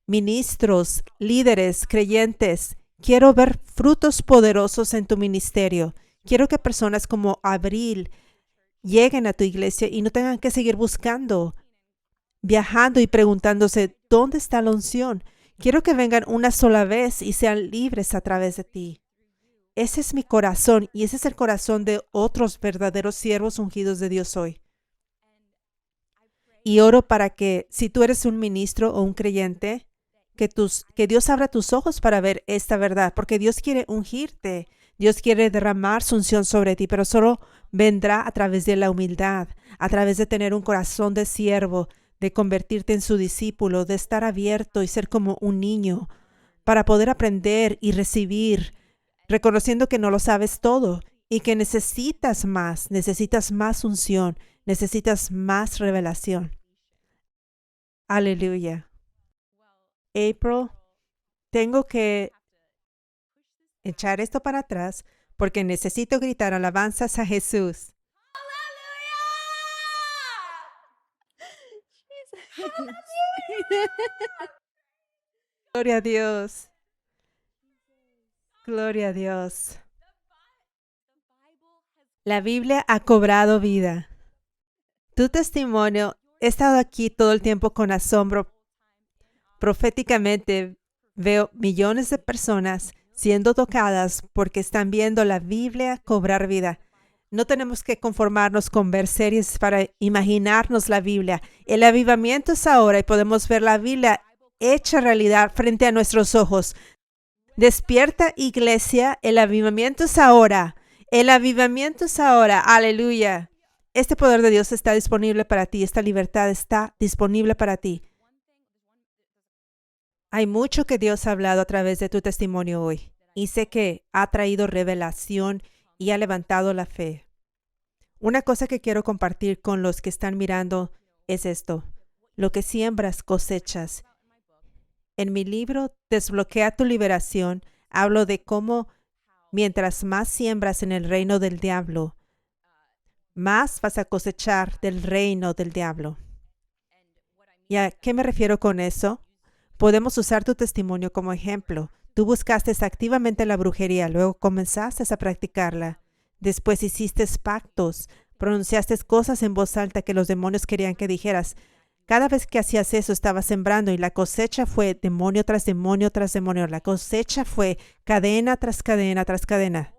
Ministros, líderes, creyentes, quiero ver frutos poderosos en tu ministerio. Quiero que personas como Abril lleguen a tu iglesia y no tengan que seguir buscando, viajando y preguntándose, ¿dónde está la unción? Quiero que vengan una sola vez y sean libres a través de ti. Ese es mi corazón y ese es el corazón de otros verdaderos siervos ungidos de Dios hoy. Y oro para que si tú eres un ministro o un creyente, que Dios abra tus ojos para ver esta verdad, porque Dios quiere ungirte, Dios quiere derramar su unción sobre ti, pero solo vendrá a través de la humildad, a través de tener un corazón de siervo, de convertirte en su discípulo, de estar abierto y ser como un niño para poder aprender y recibir, reconociendo que no lo sabes todo y que necesitas más unción, necesitas más revelación. Aleluya. April, tengo que echar esto para atrás porque necesito gritar alabanzas a Jesús. Gloria a Dios. Gloria a Dios. La Biblia ha cobrado vida. Tu testimonio, he estado aquí todo el tiempo con asombro. Proféticamente veo millones de personas siendo tocadas porque están viendo la Biblia cobrar vida. No tenemos que conformarnos con ver series para imaginarnos la Biblia. El avivamiento es ahora y podemos ver la Biblia hecha realidad frente a nuestros ojos. Despierta, iglesia, el avivamiento es ahora. El avivamiento es ahora. Aleluya. Este poder de Dios está disponible para ti. Esta libertad está disponible para ti. Hay mucho que Dios ha hablado a través de tu testimonio hoy. Y sé que ha traído revelación y ha levantado la fe. Una cosa que quiero compartir con los que están mirando es esto. Lo que siembras, cosechas. En mi libro, Desbloquea tu liberación, hablo de cómo mientras más siembras en el reino del diablo, más vas a cosechar del reino del diablo. ¿Y a qué me refiero con eso? Podemos usar tu testimonio como ejemplo. Tú buscaste activamente la brujería, luego comenzaste a practicarla. Después hiciste pactos, pronunciaste cosas en voz alta que los demonios querían que dijeras. Cada vez que hacías eso, estabas sembrando y la cosecha fue demonio tras demonio tras demonio. La cosecha fue cadena tras cadena tras cadena.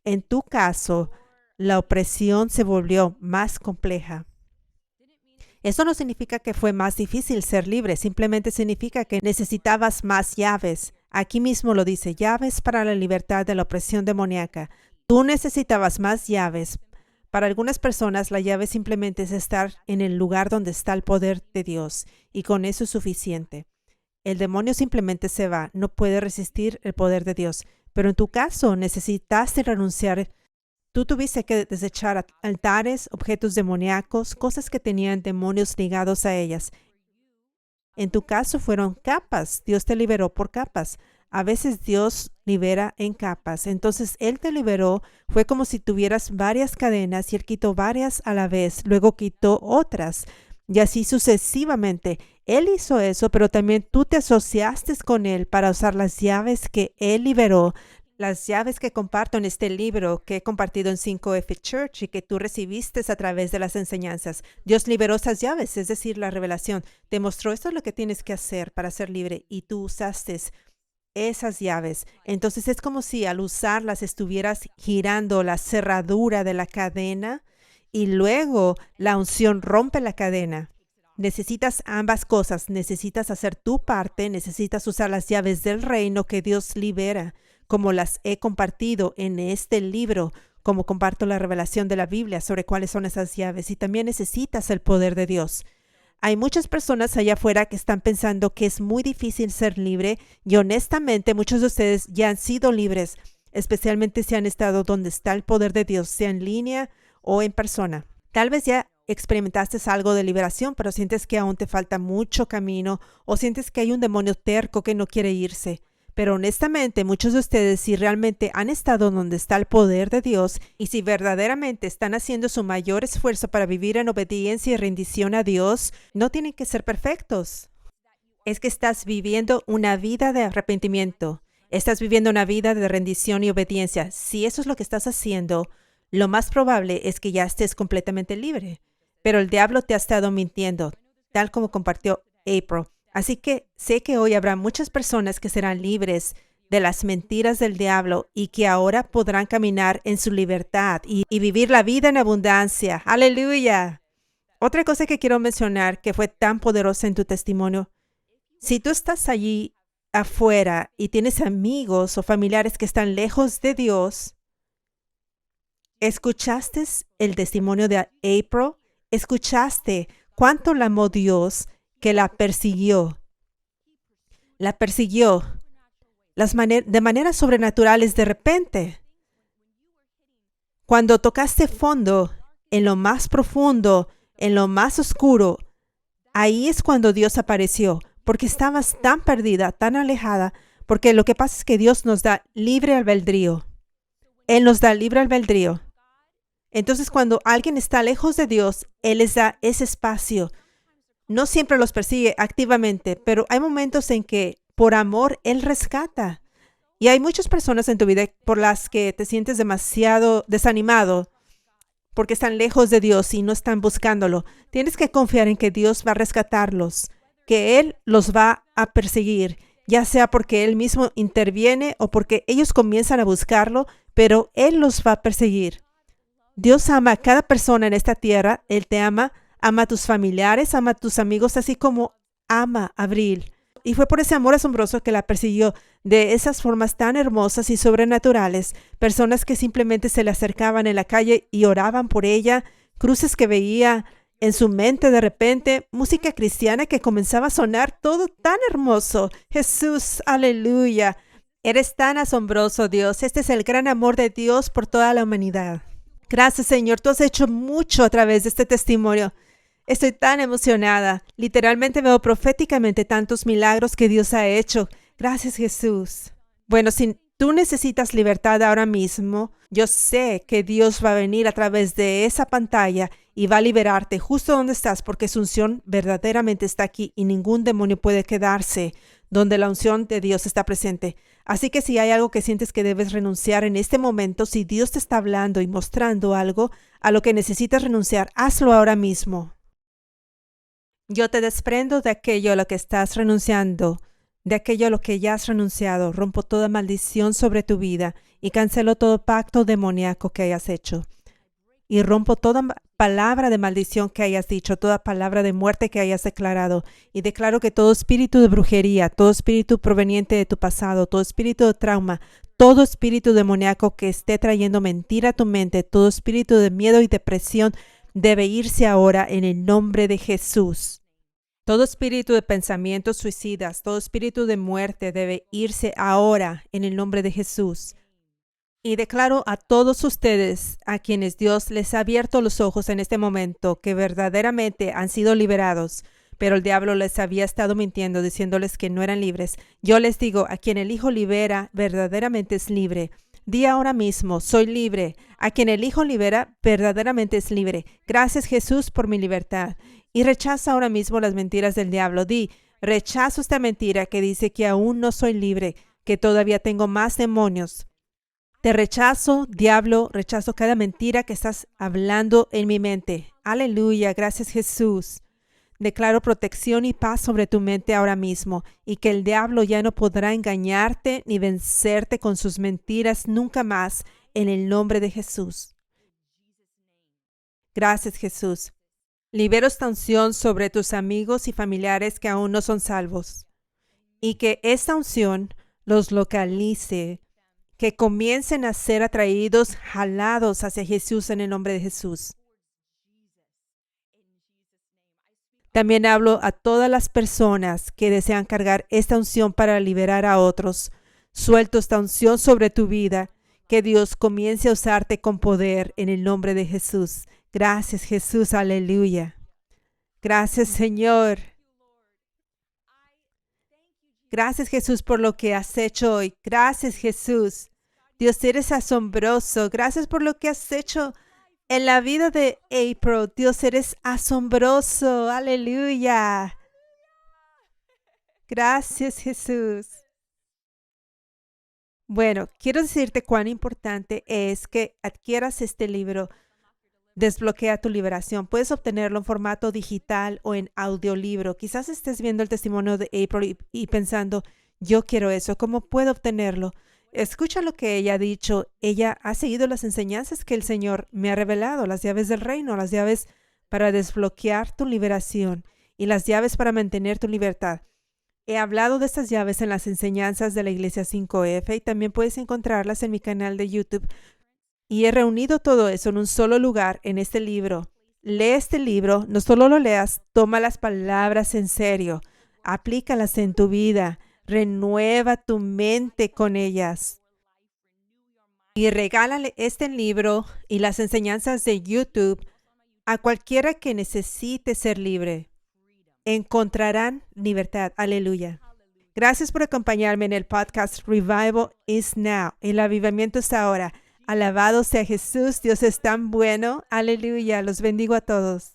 En tu caso, la opresión se volvió más compleja. Eso no significa que fue más difícil ser libre, simplemente significa que necesitabas más llaves. Aquí mismo lo dice, llaves para la libertad de la opresión demoníaca. Tú necesitabas más llaves. Para algunas personas la llave simplemente es estar en el lugar donde está el poder de Dios y con eso es suficiente. El demonio simplemente se va, no puede resistir el poder de Dios. Pero en tu caso necesitaste renunciar. Tú tuviste que desechar altares, objetos demoníacos, cosas que tenían demonios ligados a ellas. En tu caso fueron capas. Dios te liberó por capas. A veces Dios libera en capas. Entonces Él te liberó. Fue como si tuvieras varias cadenas y Él quitó varias a la vez. Luego quitó otras. Y así sucesivamente. Él hizo eso, pero también tú te asociaste con Él para usar las llaves que Él liberó. Las llaves que comparto en este libro que he compartido en 5F Church y que tú recibiste a través de las enseñanzas. Dios liberó esas llaves, es decir, la revelación. Te mostró esto es lo que tienes que hacer para ser libre y tú usaste esas llaves. Entonces es como si al usarlas estuvieras girando la cerradura de la cadena y luego la unción rompe la cadena. Necesitas ambas cosas. Necesitas hacer tu parte, necesitas usar las llaves del reino que Dios libera, como las he compartido en este libro, como comparto la revelación de la Biblia sobre cuáles son esas llaves. Y también necesitas el poder de Dios. Hay muchas personas allá afuera que están pensando que es muy difícil ser libre y honestamente muchos de ustedes ya han sido libres, especialmente si han estado donde está el poder de Dios, sea en línea o en persona. Tal vez ya experimentaste algo de liberación, pero sientes que aún te falta mucho camino o sientes que hay un demonio terco que no quiere irse. Pero honestamente, muchos de ustedes, si realmente han estado donde está el poder de Dios y si verdaderamente están haciendo su mayor esfuerzo para vivir en obediencia y rendición a Dios, no tienen que ser perfectos. Es que estás viviendo una vida de arrepentimiento. Estás viviendo una vida de rendición y obediencia. Si eso es lo que estás haciendo, lo más probable es que ya estés completamente libre. Pero el diablo te ha estado mintiendo, tal como compartió April. Así que sé que hoy habrá muchas personas que serán libres de las mentiras del diablo y que ahora podrán caminar en su libertad y vivir la vida en abundancia. ¡Aleluya! Otra cosa que quiero mencionar que fue tan poderosa en tu testimonio. Si tú estás allí afuera y tienes amigos o familiares que están lejos de Dios, ¿escuchaste el testimonio de April? ¿Escuchaste cuánto la amó Dios que la persiguió? La persiguió. de maneras sobrenaturales de repente. Cuando tocaste fondo, en lo más profundo, en lo más oscuro, ahí es cuando Dios apareció, porque estabas tan perdida, tan alejada, porque lo que pasa es que Dios nos da libre albedrío. Él nos da libre albedrío. Entonces, cuando alguien está lejos de Dios, Él les da ese espacio. No siempre los persigue activamente, pero hay momentos en que por amor Él rescata. Y hay muchas personas en tu vida por las que te sientes demasiado desanimado porque están lejos de Dios y no están buscándolo. Tienes que confiar en que Dios va a rescatarlos, que Él los va a perseguir, ya sea porque Él mismo interviene o porque ellos comienzan a buscarlo, pero Él los va a perseguir. Dios ama a cada persona en esta tierra. Él te ama a tus familiares, ama a tus amigos, así como ama a Abril. Y fue por ese amor asombroso que la persiguió de esas formas tan hermosas y sobrenaturales. Personas que simplemente se le acercaban en la calle y oraban por ella, cruces que veía en su mente de repente, música cristiana que comenzaba a sonar, todo tan hermoso. Jesús, aleluya. Eres tan asombroso, Dios. Este es el gran amor de Dios por toda la humanidad. Gracias, Señor. Tú has hecho mucho a través de este testimonio. Estoy tan emocionada. Literalmente veo proféticamente tantos milagros que Dios ha hecho. Gracias, Jesús. Bueno, si tú necesitas libertad ahora mismo, yo sé que Dios va a venir a través de esa pantalla y va a liberarte justo donde estás, porque su unción verdaderamente está aquí y ningún demonio puede quedarse donde la unción de Dios está presente. Así que si hay algo que sientes que debes renunciar en este momento, si Dios te está hablando y mostrando algo a lo que necesitas renunciar, hazlo ahora mismo. Yo te desprendo de aquello a lo que estás renunciando, de aquello a lo que ya has renunciado. Rompo toda maldición sobre tu vida y cancelo todo pacto demoníaco que hayas hecho. Y rompo toda palabra de maldición que hayas dicho, toda palabra de muerte que hayas declarado. Y declaro que todo espíritu de brujería, todo espíritu proveniente de tu pasado, todo espíritu de trauma, todo espíritu demoníaco que esté trayendo mentira a tu mente, todo espíritu de miedo y depresión debe irse ahora en el nombre de Jesús. Todo espíritu de pensamientos suicidas, todo espíritu de muerte debe irse ahora en el nombre de Jesús. Y declaro a todos ustedes, a quienes Dios les ha abierto los ojos en este momento, que verdaderamente han sido liberados, pero el diablo les había estado mintiendo, diciéndoles que no eran libres. Yo les digo, a quien el Hijo libera, verdaderamente es libre. Di ahora mismo, soy libre. A quien el Hijo libera, verdaderamente es libre. Gracias, Jesús, por mi libertad. Y rechaza ahora mismo las mentiras del diablo. Di, rechazo esta mentira que dice que aún no soy libre, que todavía tengo más demonios. Te rechazo, diablo, rechazo cada mentira que estás hablando en mi mente. Aleluya, gracias, Jesús. Declaro protección y paz sobre tu mente ahora mismo, y que el diablo ya no podrá engañarte ni vencerte con sus mentiras nunca más, en el nombre de Jesús. Gracias, Jesús. Libero esta unción sobre tus amigos y familiares que aún no son salvos, y que esta unción los localice, que comiencen a ser atraídos, jalados hacia Jesús en el nombre de Jesús. También hablo a todas las personas que desean cargar esta unción para liberar a otros. Suelto esta unción sobre tu vida, que Dios comience a usarte con poder en el nombre de Jesús. Gracias, Jesús, aleluya. Gracias, Señor. Gracias, Jesús, por lo que has hecho hoy. Gracias, Jesús. Dios, eres asombroso. Gracias por lo que has hecho en la vida de April. Dios, eres asombroso. Aleluya. Gracias, Jesús. Bueno, quiero decirte cuán importante es que adquieras este libro, Desbloquea tu liberación. Puedes obtenerlo en formato digital o en audiolibro. Quizás estés viendo el testimonio de April y pensando, yo quiero eso. ¿Cómo puedo obtenerlo? Escucha lo que ella ha dicho. Ella ha seguido las enseñanzas que el Señor me ha revelado, las llaves del reino, las llaves para desbloquear tu liberación y las llaves para mantener tu libertad. He hablado de estas llaves en las enseñanzas de la Iglesia 5F y también puedes encontrarlas en mi canal de YouTube. Y he reunido todo eso en un solo lugar en este libro. Lee este libro, no solo lo leas, toma las palabras en serio, aplícalas en tu vida, renueva tu mente con ellas. Y regálale este libro y las enseñanzas de YouTube a cualquiera que necesite ser libre. Encontrarán libertad. Aleluya. Gracias por acompañarme en el podcast Revival is Now. El avivamiento está ahora. Alabado sea Jesús. Dios es tan bueno. Aleluya. Los bendigo a todos.